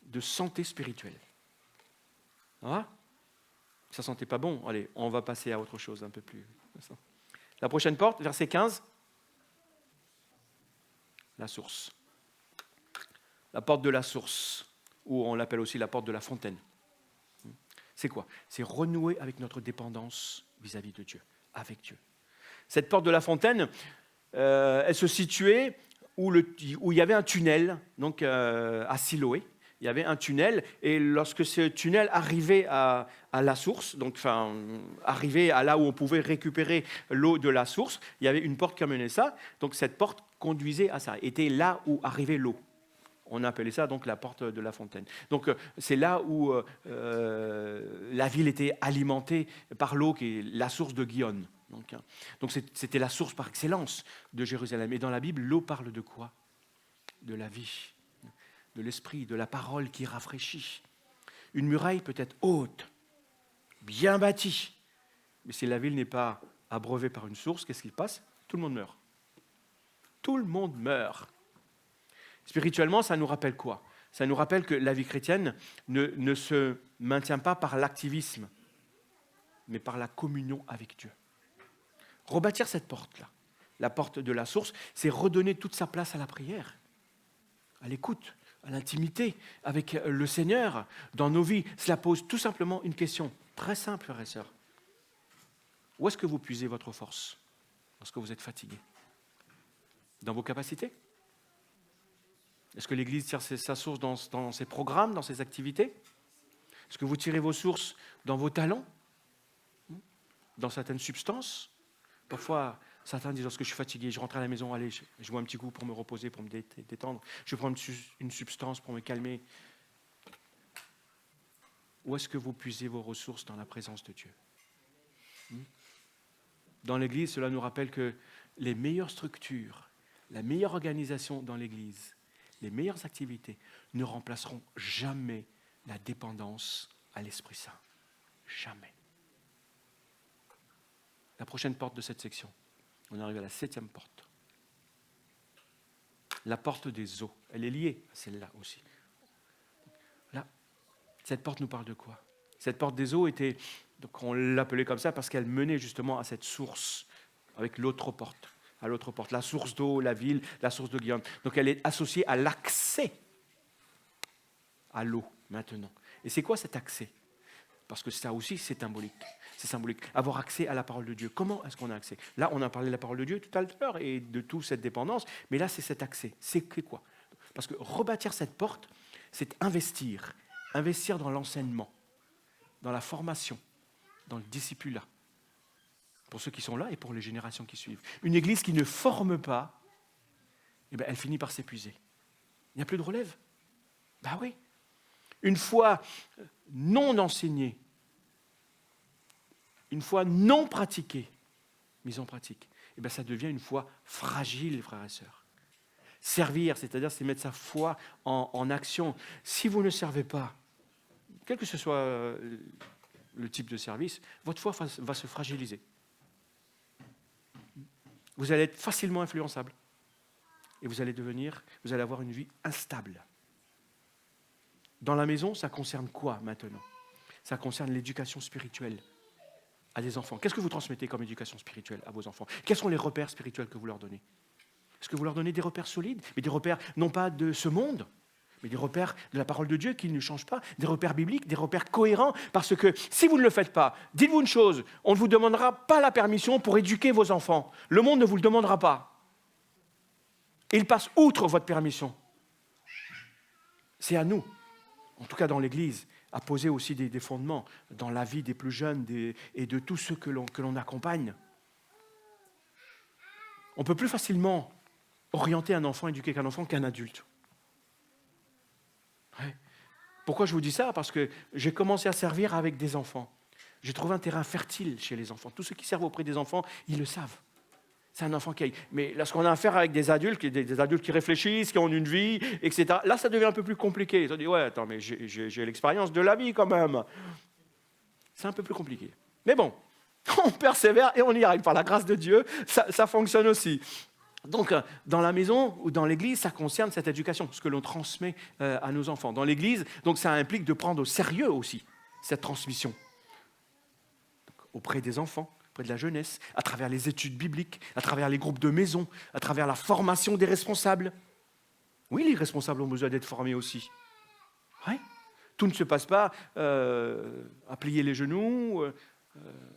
de santé spirituelle. Ah, ça ne sentait pas bon. Allez, on va passer à autre chose un peu plus. La prochaine porte, verset 15. La source. La porte de la source, ou on l'appelle aussi la porte de la fontaine. C'est quoi? C'est renouer avec notre dépendance vis-à-vis de Dieu, avec Dieu. Cette porte de la fontaine, elle se situait où il y avait un tunnel, donc à Siloé. Il y avait un tunnel, et lorsque ce tunnel arrivait à la source, donc arrivait à là où on pouvait récupérer l'eau de la source, il y avait une porte qui amenait ça. Donc cette porte conduisait à ça, était là où arrivait l'eau. On appelait ça donc la porte de la fontaine. Donc c'est là où la ville était alimentée par l'eau qui est la source de Gihon. Donc c'était la source par excellence de Jérusalem. Et dans la Bible, l'eau parle de quoi? De la vie, de l'esprit, de la parole qui rafraîchit. Une muraille peut être haute, bien bâtie, mais si la ville n'est pas abreuvée par une source, qu'est-ce qui se passe? Tout le monde meurt. Tout le monde meurt. Spirituellement, ça nous rappelle quoi? Ça nous rappelle que la vie chrétienne ne se maintient pas par l'activisme, mais par la communion avec Dieu. Rebâtir cette porte-là, la porte de la source, c'est redonner toute sa place à la prière, à l'écoute, à l'intimité avec le Seigneur dans nos vies. Cela pose tout simplement une question très simple, frères et sœurs. Où est-ce que vous puisez votre force lorsque vous êtes fatigué? Dans vos capacités? Est-ce que l'Église tire sa source dans ses programmes, dans ses activités? Est-ce que vous tirez vos sources dans vos talents? Dans certaines substances? Parfois, certains disent, lorsque je suis fatigué, je rentre à la maison, allez, je bois un petit coup pour me reposer, pour me détendre. Je prends une substance pour me calmer. Où est-ce que vous puisez vos ressources dans la présence de Dieu? Dans l'Église, cela nous rappelle que les meilleures structures, la meilleure organisation dans l'Église, les meilleures activités ne remplaceront jamais la dépendance à l'Esprit Saint. Jamais. La prochaine porte de cette section, on arrive à la 7e porte. La porte des eaux. Elle est liée à celle-là aussi. Là, cette porte nous parle de quoi? Cette porte des eaux était, donc on l'appelait comme ça parce qu'elle menait justement à cette source, avec l'autre porte. À l'autre porte, la source d'eau, la ville, la source de Guillaume. Donc elle est associée à l'accès à l'eau maintenant. Et c'est quoi cet accès? Parce que ça aussi, c'est symbolique. C'est symbolique. Avoir accès à la parole de Dieu. Comment est-ce qu'on a accès? Là, on a parlé de la parole de Dieu tout à l'heure et de toute cette dépendance. Mais là, c'est cet accès. C'est quoi? Parce que rebâtir cette porte, c'est investir. Investir dans l'enseignement, dans la formation, dans le discipulat. Pour ceux qui sont là et pour les générations qui suivent. Une église qui ne forme pas, eh bien, elle finit par s'épuiser. Il n'y a plus de relève. Ben oui. Une fois non enseignée, une fois non pratiquée, mise en pratique, eh bien, ça devient une foi fragile, frères et sœurs. Servir, c'est-à-dire c'est mettre sa foi en action. Si vous ne servez pas, quel que ce soit le type de service, votre foi va se fragiliser. Vous allez être facilement influençable. Et vous allez avoir une vie instable. Dans la maison, ça concerne quoi maintenant? Ça concerne l'éducation spirituelle à des enfants. Qu'est-ce que vous transmettez comme éducation spirituelle à vos enfants? Quels sont les repères spirituels que vous leur donnez? Est-ce que vous leur donnez des repères solides? Mais des repères non pas de ce monde, mais des repères de la parole de Dieu qui ne changent pas, des repères bibliques, des repères cohérents, parce que si vous ne le faites pas, dites-vous une chose, on ne vous demandera pas la permission pour éduquer vos enfants. Le monde ne vous le demandera pas. Et il passe outre votre permission. C'est à nous, en tout cas dans l'Église, à poser aussi des fondements dans la vie des plus jeunes et de tous ceux que l'on accompagne. On peut plus facilement orienter un enfant, éduquer qu'un enfant qu'un adulte. Ouais. Pourquoi je vous dis ça? Parce que j'ai commencé à servir avec des enfants. J'ai trouvé un terrain fertile chez les enfants. Tous ceux qui servent auprès des enfants, ils le savent. C'est un enfant qui aille. Mais lorsqu'on a affaire avec des adultes qui réfléchissent, qui ont une vie, etc., là, ça devient un peu plus compliqué. Ils ont dit, ouais, attends, mais j'ai l'expérience de la vie quand même. C'est un peu plus compliqué. Mais bon, on persévère et on y arrive. Par la grâce de Dieu, ça fonctionne aussi. Donc, dans la maison ou dans l'église, ça concerne cette éducation, ce que l'on transmet à nos enfants. Dans l'église, donc ça implique de prendre au sérieux aussi cette transmission. Donc, auprès des enfants, auprès de la jeunesse, à travers les études bibliques, à travers les groupes de maison, à travers la formation des responsables. Oui, les responsables ont besoin d'être formés aussi. Ouais. Tout ne se passe pas à plier les genoux,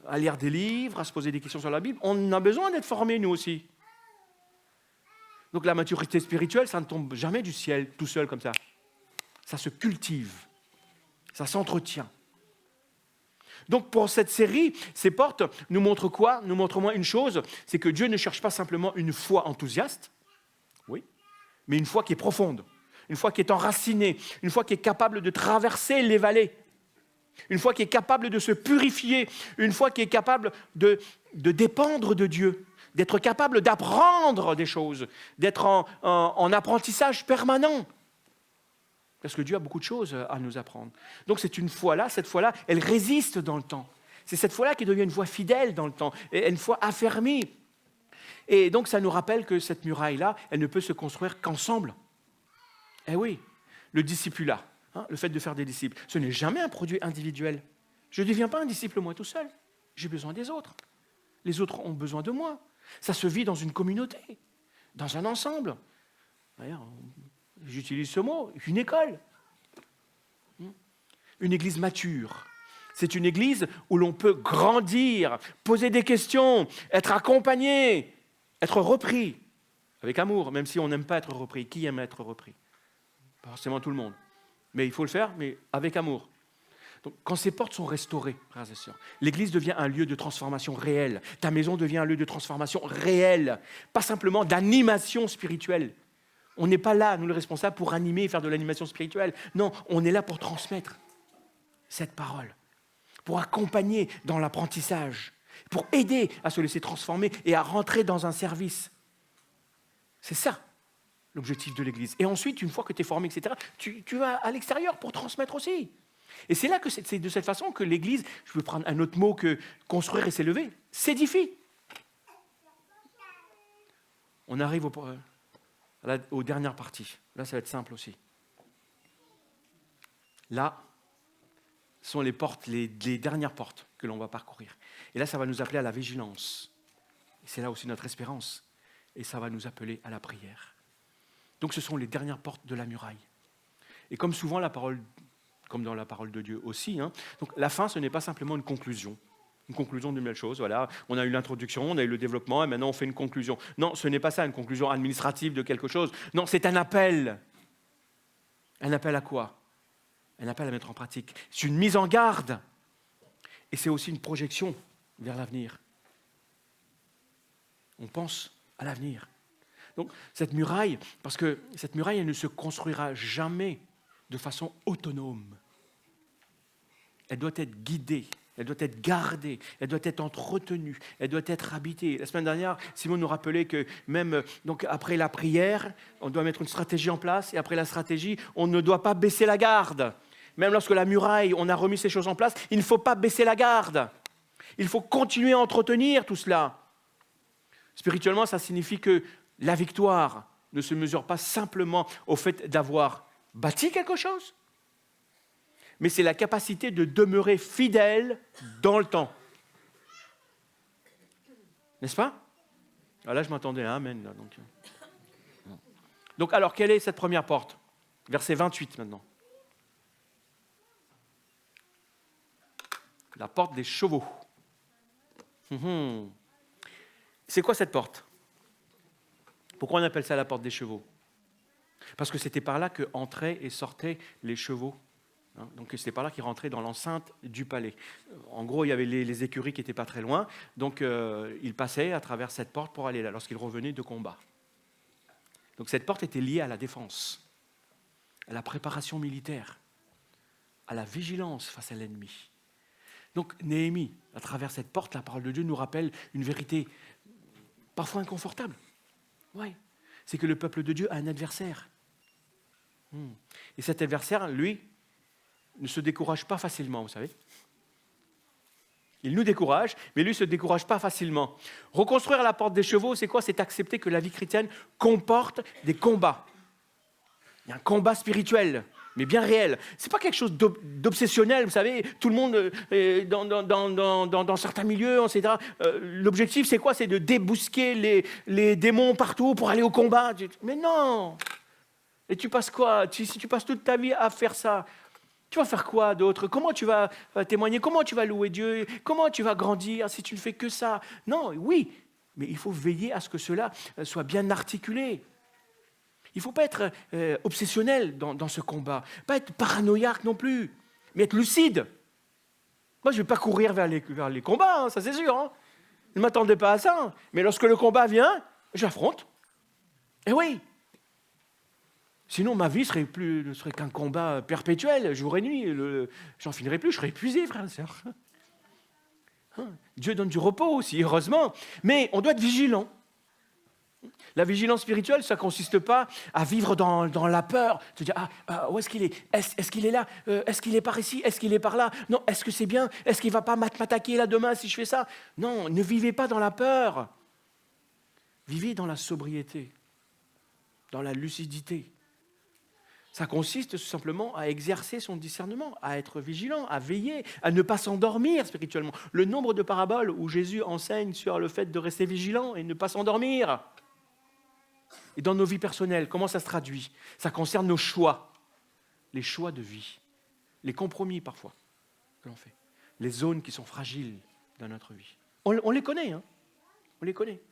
à lire des livres, à se poser des questions sur la Bible. On a besoin d'être formés, nous aussi. Donc la maturité spirituelle, ça ne tombe jamais du ciel, tout seul comme ça. Ça se cultive, ça s'entretient. Donc pour cette série, ces portes nous montrent quoi? Nous montrent au moins une chose, c'est que Dieu ne cherche pas simplement une foi enthousiaste, oui, mais une foi qui est profonde, une foi qui est enracinée, une foi qui est capable de traverser les vallées. une foi qui est capable de se purifier, une foi qui est capable de dépendre de Dieu, d'être capable d'apprendre des choses, d'être en apprentissage permanent. Parce que Dieu a beaucoup de choses à nous apprendre. Donc cette foi-là, elle résiste dans le temps. C'est cette foi-là qui devient une foi fidèle dans le temps, et une foi affermie. Et donc ça nous rappelle que cette muraille-là, elle ne peut se construire qu'ensemble. Eh oui, le discipulat, le fait de faire des disciples, ce n'est jamais un produit individuel. Je ne deviens pas un disciple moi tout seul, j'ai besoin des autres. Les autres ont besoin de moi. Ça se vit dans une communauté, dans un ensemble. D'ailleurs, j'utilise ce mot, une école. Une église mature. C'est une église où l'on peut grandir, poser des questions, être accompagné, être repris, avec amour, même si on n'aime pas être repris. Qui aime être repris? Pas forcément tout le monde. Mais il faut le faire, mais avec amour. Donc, quand ces portes sont restaurées, frères et sœurs, l'église devient un lieu de transformation réelle. Ta maison devient un lieu de transformation réelle, pas simplement d'animation spirituelle. On n'est pas là, nous les responsables, pour animer et faire de l'animation spirituelle. Non, on est là pour transmettre cette parole, pour accompagner dans l'apprentissage, pour aider à se laisser transformer et à rentrer dans un service. C'est ça, l'objectif de l'Église. Et ensuite, une fois que tu es formé, etc., tu vas à l'extérieur pour transmettre aussi. Et c'est là que c'est de cette façon que l'Église, je peux prendre un autre mot que construire et s'élever, s'édifie. On arrive aux dernières parties. Là, ça va être simple aussi. Là, sont les portes, les dernières portes que l'on va parcourir. Et là, ça va nous appeler à la vigilance. Et c'est là aussi notre espérance. Et ça va nous appeler à la prière. Donc, ce sont les dernières portes de la muraille. Et comme souvent, comme dans la parole de Dieu aussi, donc la fin, ce n'est pas simplement une conclusion d'une belle chose. Voilà, on a eu l'introduction, on a eu le développement, et maintenant on fait une conclusion. Non, ce n'est pas ça, une conclusion administrative de quelque chose. Non, c'est un appel. Un appel à quoi? Un appel à mettre en pratique. C'est une mise en garde. Et c'est aussi une projection vers l'avenir. On pense à l'avenir. Donc, cette muraille, parce que cette muraille, elle ne se construira jamais de façon autonome. Elle doit être guidée, elle doit être gardée, elle doit être entretenue, elle doit être habitée. La semaine dernière, Simon nous rappelait que même donc, après la prière, on doit mettre une stratégie en place, et après la stratégie, on ne doit pas baisser la garde. Même lorsque la muraille, on a remis ces choses en place, il ne faut pas baisser la garde. Il faut continuer à entretenir tout cela. Spirituellement, ça signifie que la victoire ne se mesure pas simplement au fait d'avoir bâti quelque chose, mais c'est la capacité de demeurer fidèle dans le temps. N'est-ce pas? Alors là, je m'attendais à un amen. Là, donc, alors, quelle est cette première porte? Verset 28 maintenant. La porte des chevaux. C'est quoi cette porte? Pourquoi on appelle ça la porte des chevaux? Parce que c'était par là qu'entraient et sortaient les chevaux. Donc c'était par là qu'ils rentraient dans l'enceinte du palais. En gros, il y avait les écuries qui n'étaient pas très loin. Donc ils passaient à travers cette porte pour aller là, lorsqu'ils revenaient de combat. Donc cette porte était liée à la défense, à la préparation militaire, à la vigilance face à l'ennemi. Donc Néhémie, à travers cette porte, la parole de Dieu nous rappelle une vérité parfois inconfortable. Oui, c'est que le peuple de Dieu a un adversaire. Et cet adversaire, lui, ne se décourage pas facilement, vous savez. Il nous décourage, mais lui ne se décourage pas facilement. Reconstruire la porte des chevaux, c'est quoi? C'est accepter que la vie chrétienne comporte des combats. Il y a un combat spirituel, mais bien réel. Ce n'est pas quelque chose d'obsessionnel, vous savez. Tout le monde, dans certains milieux, etc. L'objectif, c'est quoi? C'est de débousquer les démons partout pour aller au combat. Mais non! Et tu passes quoi? Si tu passes toute ta vie à faire ça, tu vas faire quoi d'autre? Comment tu vas témoigner? Comment tu vas louer Dieu? Comment tu vas grandir si tu ne fais que ça? Non, oui, mais il faut veiller à ce que cela soit bien articulé. Il ne faut pas être obsessionnel dans ce combat, pas être paranoïaque non plus, mais être lucide. Moi, je ne vais pas courir vers les combats, ça c'est sûr. Je ne m'attendais pas à ça. Mais lorsque le combat vient, j'affronte. Et oui. Sinon, ma vie ne serait qu'un combat perpétuel, jour et nuit. J'en finirais plus, je serais épuisé, frères et sœurs. Dieu donne du repos aussi, heureusement. Mais on doit être vigilant. La vigilance spirituelle, ça ne consiste pas à vivre dans la peur. Se dire, où est-ce qu'il est? Est-ce qu'il est là? Est-ce qu'il est par ici? Est-ce qu'il est par là? Non, est-ce que c'est bien? Est-ce qu'il ne va pas m'attaquer là demain si je fais ça? Non, ne vivez pas dans la peur. Vivez dans la sobriété, dans la lucidité. Ça consiste tout simplement à exercer son discernement, à être vigilant, à veiller, à ne pas s'endormir spirituellement. Le nombre de paraboles où Jésus enseigne sur le fait de rester vigilant et ne pas s'endormir. Et dans nos vies personnelles, comment ça se traduit? Ça concerne nos choix, les choix de vie, les compromis parfois que l'on fait, les zones qui sont fragiles dans notre vie. On les connaît, hein? On les connaît.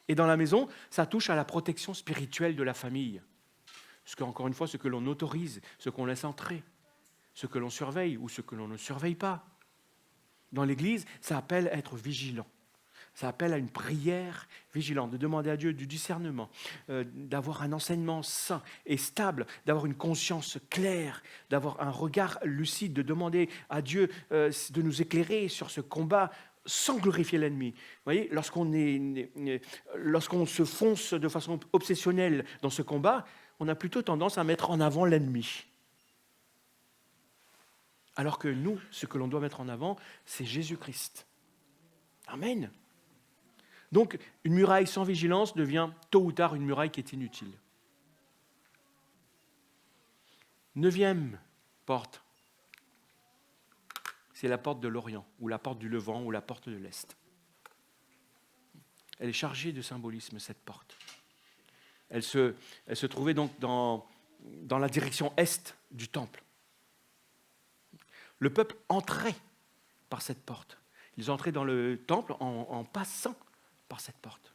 Et dans la maison, ça touche à la protection spirituelle de la famille. Parce qu'encore une fois, ce que l'on autorise, ce qu'on laisse entrer, ce que l'on surveille ou ce que l'on ne surveille pas. Dans l'Église, ça appelle à être vigilant. Ça appelle à une prière vigilante, de demander à Dieu du discernement, d'avoir un enseignement sain et stable, d'avoir une conscience claire, d'avoir un regard lucide, de demander à Dieu de nous éclairer sur ce combat sans glorifier l'ennemi. Vous voyez, lorsqu'on se fonce de façon obsessionnelle dans ce combat, on a plutôt tendance à mettre en avant l'ennemi. Alors que nous, ce que l'on doit mettre en avant, c'est Jésus-Christ. Amen. Donc, une muraille sans vigilance devient tôt ou tard une muraille qui est inutile. 9e porte, c'est la porte de l'Orient, ou la porte du Levant, ou la porte de l'Est. Elle est chargée de symbolisme, cette porte. Elle se trouvait donc dans la direction est du temple. Le peuple entrait par cette porte. Ils entraient dans le temple en passant par cette porte.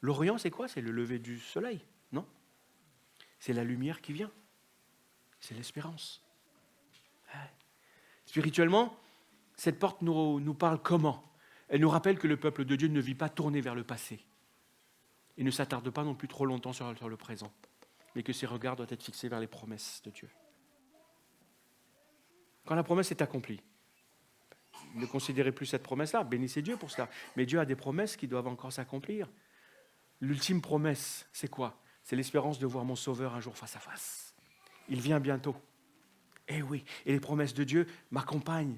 L'Orient, c'est quoi? C'est le lever du soleil, non? C'est la lumière qui vient. C'est l'espérance. Spirituellement, cette porte nous parle comment? Elle nous rappelle que le peuple de Dieu ne vit pas tourné vers le passé. Il ne s'attarde pas non plus trop longtemps sur le présent, mais que ses regards doivent être fixés vers les promesses de Dieu. Quand la promesse est accomplie, ne considérez plus cette promesse-là, bénissez Dieu pour cela, mais Dieu a des promesses qui doivent encore s'accomplir. L'ultime promesse, c'est quoi? C'est l'espérance de voir mon Sauveur un jour face à face. Il vient bientôt. Eh oui, et les promesses de Dieu m'accompagnent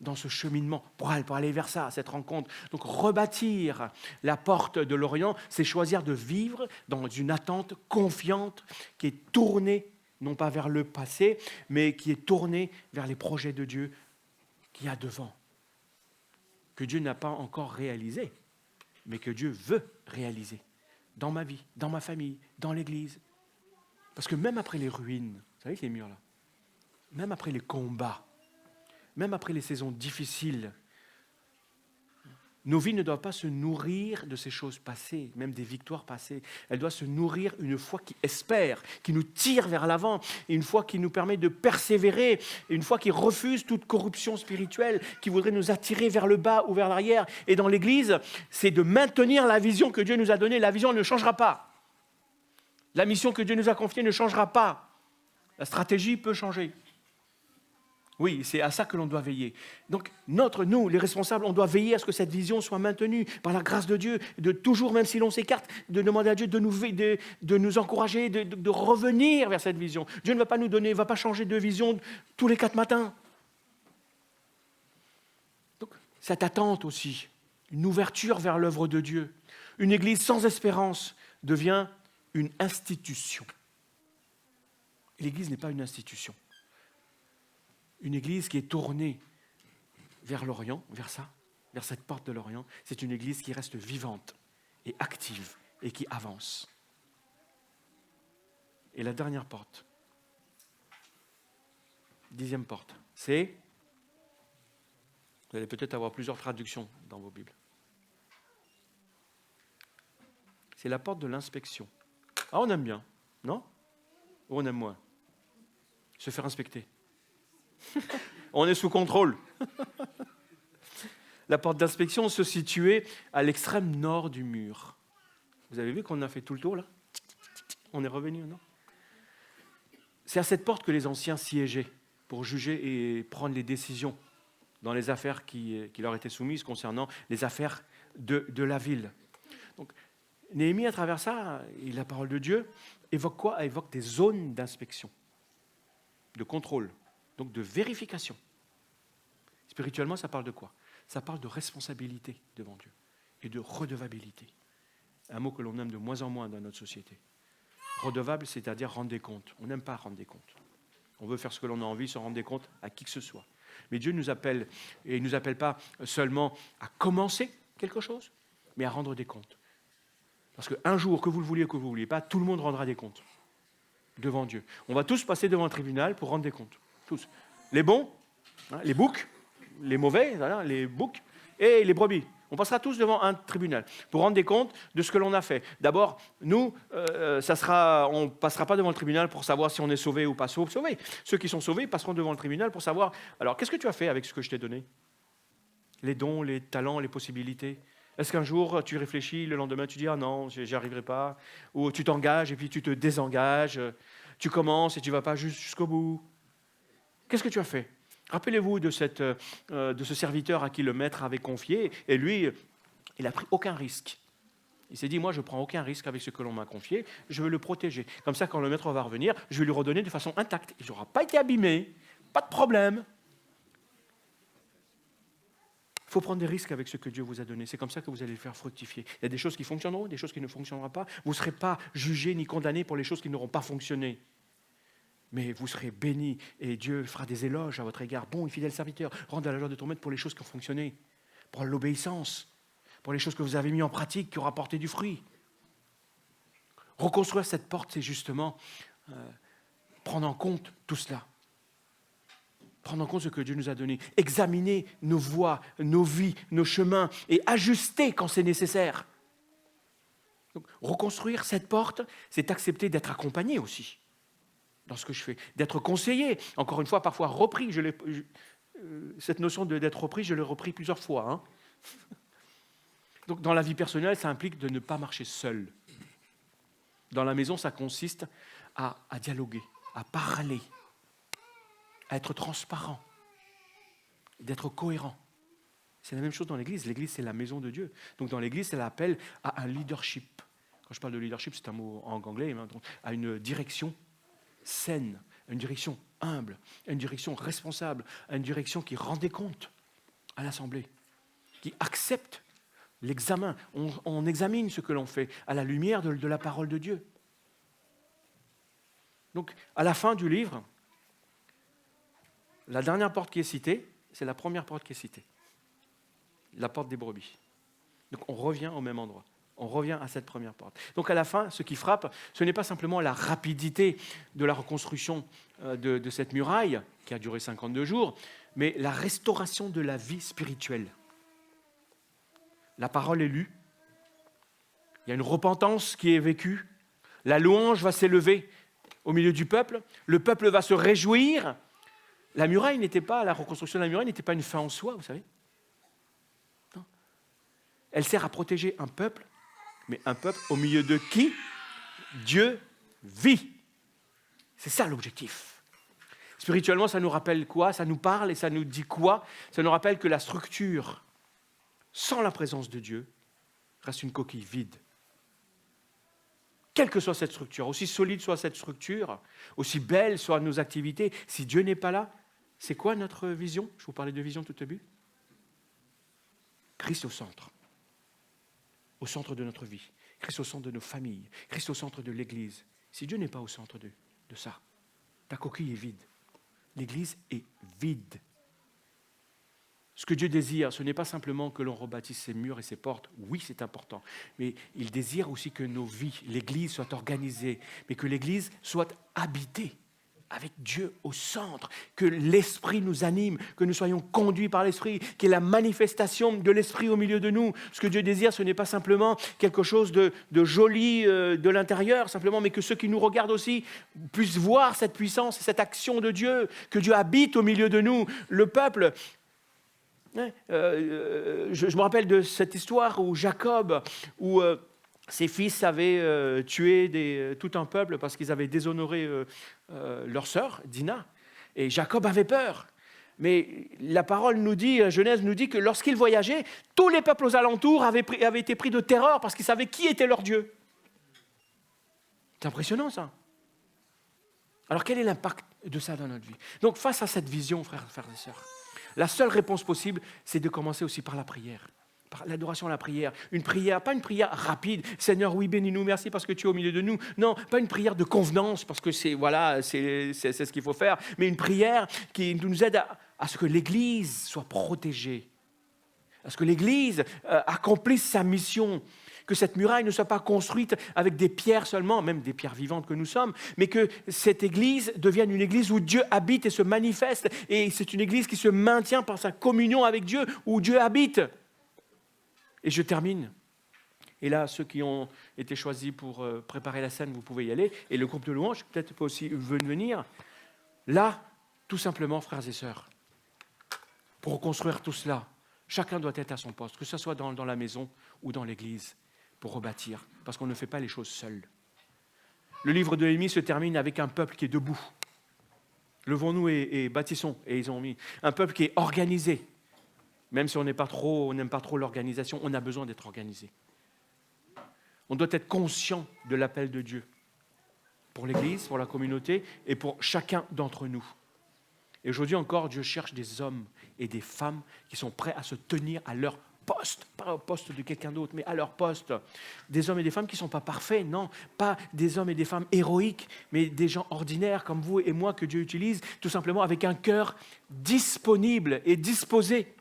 dans ce cheminement pour aller vers ça, cette rencontre. Donc rebâtir la porte de l'Orient, c'est choisir de vivre dans une attente confiante qui est tournée, non pas vers le passé, mais qui est tournée vers les projets de Dieu qu'il y a devant, que Dieu n'a pas encore réalisé, mais que Dieu veut réaliser dans ma vie, dans ma famille, dans l'Église. Parce que même après les ruines, vous savez les murs là, même après les combats, même après les saisons difficiles, nos vies ne doivent pas se nourrir de ces choses passées, même des victoires passées. Elles doivent se nourrir une foi qui espère, qui nous tire vers l'avant, et une foi qui nous permet de persévérer, et une foi qui refuse toute corruption spirituelle, qui voudrait nous attirer vers le bas ou vers l'arrière. Et dans l'Église, c'est de maintenir la vision que Dieu nous a donnée. La vision ne changera pas. La mission que Dieu nous a confiée ne changera pas. La stratégie peut changer. Oui, c'est à ça que l'on doit veiller. Donc, nous, les responsables, on doit veiller à ce que cette vision soit maintenue par la grâce de Dieu, de toujours, même si l'on s'écarte, de demander à Dieu de nous encourager, de revenir vers cette vision. Dieu ne va pas nous donner, ne va pas changer de vision tous les 4 matins. Donc, cette attente aussi, une ouverture vers l'œuvre de Dieu. Une église sans espérance devient une institution. Et l'église n'est pas une institution. Une église qui est tournée vers l'Orient, vers ça, vers cette porte de l'Orient, c'est une église qui reste vivante et active et qui avance. Et la dernière porte, 10e porte, c'est, vous allez peut-être avoir plusieurs traductions dans vos Bibles, c'est la porte de l'inspection. Ah, on aime bien, non? Ou on aime moins? Se faire inspecter. On est sous contrôle. La porte d'inspection se situait à l'extrême nord du mur. Vous avez vu qu'on a fait tout le tour là? On est revenu, non? C'est à cette porte que les anciens siégeaient pour juger et prendre les décisions dans les affaires qui leur étaient soumises concernant les affaires de la ville. Donc, Néhémie, à travers ça, et la parole de Dieu, évoque quoi? Elle évoque des zones d'inspection, de contrôle, donc de vérification. Spirituellement, ça parle de quoi? Ça parle de responsabilité devant Dieu et de redevabilité. Un mot que l'on aime de moins en moins dans notre société. Redevable, c'est-à-dire rendre des comptes. On n'aime pas rendre des comptes. On veut faire ce que l'on a envie sans rendre des comptes à qui que ce soit. Mais Dieu nous appelle, et il ne nous appelle pas seulement à commencer quelque chose, mais à rendre des comptes. Parce qu'un jour, que vous le vouliez ou que vous ne vouliez pas, tout le monde rendra des comptes devant Dieu. On va tous passer devant un tribunal pour rendre des comptes. Tous. Les bons, les boucs, les mauvais, voilà, les boucs, et les brebis. On passera tous devant un tribunal pour rendre des comptes de ce que l'on a fait. D'abord, nous, on ne passera pas devant le tribunal pour savoir si on est sauvé ou pas sauvé. Ceux qui sont sauvés passeront devant le tribunal pour savoir, alors, qu'est-ce que tu as fait avec ce que je t'ai donné? Les dons, les talents, les possibilités. Est-ce qu'un jour, tu réfléchis, le lendemain, tu dis « Ah non, j'y arriverai pas » ou tu t'engages et puis tu te désengages, tu commences et tu ne vas pas jusqu'au bout. Qu'est-ce que tu as fait? Rappelez-vous de ce serviteur à qui le maître avait confié, et lui, il n'a pris aucun risque. Il s'est dit, moi, je ne prends aucun risque avec ce que l'on m'a confié, je veux le protéger. Comme ça, quand le maître va revenir, je vais lui redonner de façon intacte. Il n'aura pas été abîmé, pas de problème. Il faut prendre des risques avec ce que Dieu vous a donné. C'est comme ça que vous allez le faire fructifier. Il y a des choses qui fonctionneront, des choses qui ne fonctionneront pas. Vous ne serez pas jugé ni condamné pour les choses qui n'auront pas fonctionné. Mais vous serez bénis et Dieu fera des éloges à votre égard. Bon et fidèle serviteur, rende à la joie de ton maître pour les choses qui ont fonctionné, pour l'obéissance, pour les choses que vous avez mises en pratique, qui ont rapporté du fruit. Reconstruire cette porte, c'est justement prendre en compte tout cela. Prendre en compte ce que Dieu nous a donné. Examiner nos voies, nos vies, nos chemins et ajuster quand c'est nécessaire. Donc, reconstruire cette porte, c'est accepter d'être accompagné aussi dans ce que je fais, d'être conseillé, encore une fois, parfois repris. Cette notion d'être repris, je l'ai repris plusieurs fois. Hein. Donc, dans la vie personnelle, ça implique de ne pas marcher seul. Dans la maison, ça consiste à dialoguer, à parler, à être transparent, d'être cohérent. C'est la même chose dans l'Église. L'Église, c'est la maison de Dieu. Donc, dans l'Église, c'est l'appel à un leadership. Quand je parle de leadership, c'est un mot en anglais, hein, donc, à une direction saine, une direction humble, une direction responsable, une direction qui rend des comptes à l'Assemblée, qui accepte l'examen. On examine ce que l'on fait à la lumière de la parole de Dieu. Donc, à la fin du livre, la dernière porte qui est citée, c'est la première porte qui est citée, la porte des brebis. Donc, on revient au même endroit. On revient à cette première porte. Donc à la fin, ce qui frappe, ce n'est pas simplement la rapidité de la reconstruction de cette muraille, qui a duré 52 jours, mais la restauration de la vie spirituelle. La parole est lue, il y a une repentance qui est vécue, la louange va s'élever au milieu du peuple, le peuple va se réjouir. La reconstruction de la muraille n'était pas une fin en soi, vous savez. Non. Elle sert à protéger un peuple, mais un peuple au milieu de qui Dieu vit. C'est ça l'objectif. Spirituellement, ça nous rappelle quoi? Ça nous parle et ça nous dit quoi? Ça nous rappelle que la structure, sans la présence de Dieu, reste une coquille vide. Quelle que soit cette structure, aussi solide soit cette structure, aussi belle soient nos activités, si Dieu n'est pas là, c'est quoi notre vision? Je vous parlais de vision tout au début. Christ au centre de notre vie, Christ au centre de nos familles, Christ au centre de l'Église. Si Dieu n'est pas au centre de ça, ta coquille est vide. L'Église est vide. Ce que Dieu désire, ce n'est pas simplement que l'on rebâtisse ses murs et ses portes. Oui, c'est important. Mais il désire aussi que nos vies, l'Église soit organisée, mais que l'Église soit habitée avec Dieu au centre, que l'Esprit nous anime, que nous soyons conduits par l'Esprit, qu'il y ait la manifestation de l'Esprit au milieu de nous. Ce que Dieu désire, ce n'est pas simplement quelque chose de joli de l'intérieur, simplement, mais que ceux qui nous regardent aussi puissent voir cette puissance et cette action de Dieu, que Dieu habite au milieu de nous. Le peuple, je me rappelle de cette histoire où Jacob, où ses fils avaient tué tout un peuple parce qu'ils avaient déshonoré leur sœur, Dina. Et Jacob avait peur. Mais la parole nous dit, Genèse nous dit que lorsqu'il voyageait, tous les peuples aux alentours avaient été pris de terreur parce qu'ils savaient qui était leur Dieu. C'est impressionnant ça. Alors quel est l'impact de ça dans notre vie? Donc face à cette vision, frères et sœurs, la seule réponse possible, c'est de commencer aussi par la prière. Par l'adoration à la prière. Une prière, pas une prière rapide. Seigneur, oui, bénis-nous, merci parce que tu es au milieu de nous. Non, pas une prière de convenance parce que c'est ce qu'il faut faire. Mais une prière qui nous aide à ce que l'Église soit protégée. À ce que l'Église accomplisse sa mission. Que cette muraille ne soit pas construite avec des pierres seulement, même des pierres vivantes que nous sommes, mais que cette Église devienne une Église où Dieu habite et se manifeste. Et c'est une Église qui se maintient par sa communion avec Dieu, où Dieu habite. Et je termine. Et là, ceux qui ont été choisis pour préparer la scène, vous pouvez y aller. Et le groupe de louanges, peut-être peut aussi venir. Là, tout simplement, frères et sœurs, pour reconstruire tout cela, chacun doit être à son poste, que ce soit dans la maison ou dans l'église, pour rebâtir. Parce qu'on ne fait pas les choses seuls. Le livre de Néhémie se termine avec un peuple qui est debout. Levons-nous et bâtissons. Et ils ont mis un peuple qui est organisé. Même si on n'aime pas trop l'organisation, on a besoin d'être organisé. On doit être conscient de l'appel de Dieu pour l'Église, pour la communauté et pour chacun d'entre nous. Et aujourd'hui encore, Dieu cherche des hommes et des femmes qui sont prêts à se tenir à leur poste, pas au poste de quelqu'un d'autre, mais à leur poste. Des hommes et des femmes qui ne sont pas parfaits, non, pas des hommes et des femmes héroïques, mais des gens ordinaires comme vous et moi que Dieu utilise, tout simplement avec un cœur disponible et disposé.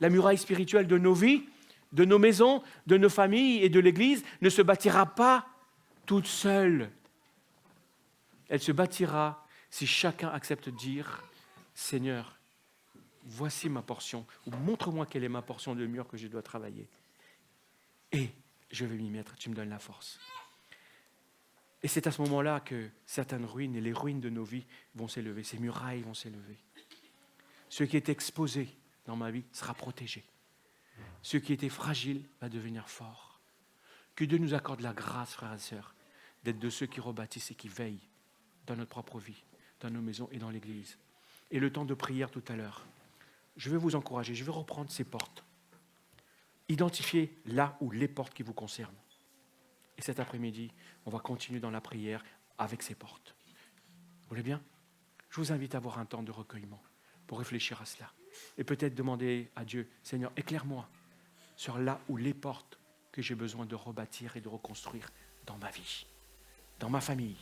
La muraille spirituelle de nos vies, de nos maisons, de nos familles et de l'Église ne se bâtira pas toute seule. Elle se bâtira si chacun accepte de dire « Seigneur, voici ma portion » ou « Montre-moi quelle est ma portion de mur que je dois travailler. » Et je vais m'y mettre, tu me donnes la force. Et c'est à ce moment-là que certaines ruines et les ruines de nos vies vont s'élever, ces murailles vont s'élever. Ce qui est exposé dans ma vie sera protégé. Ce qui était fragile va devenir fort. Que Dieu nous accorde la grâce, frères et sœurs, d'être de ceux qui rebâtissent et qui veillent dans notre propre vie, dans nos maisons et dans l'Église. Et le temps de prière tout à l'heure, je vais vous encourager, je vais reprendre ces portes. Identifiez là où les portes qui vous concernent. Et cet après-midi, on va continuer dans la prière avec ces portes. Vous voulez bien? Je vous invite à avoir un temps de recueillement pour réfléchir à cela. Et peut-être demander à Dieu, Seigneur, éclaire-moi sur là où les portes que j'ai besoin de rebâtir et de reconstruire dans ma vie, dans ma famille.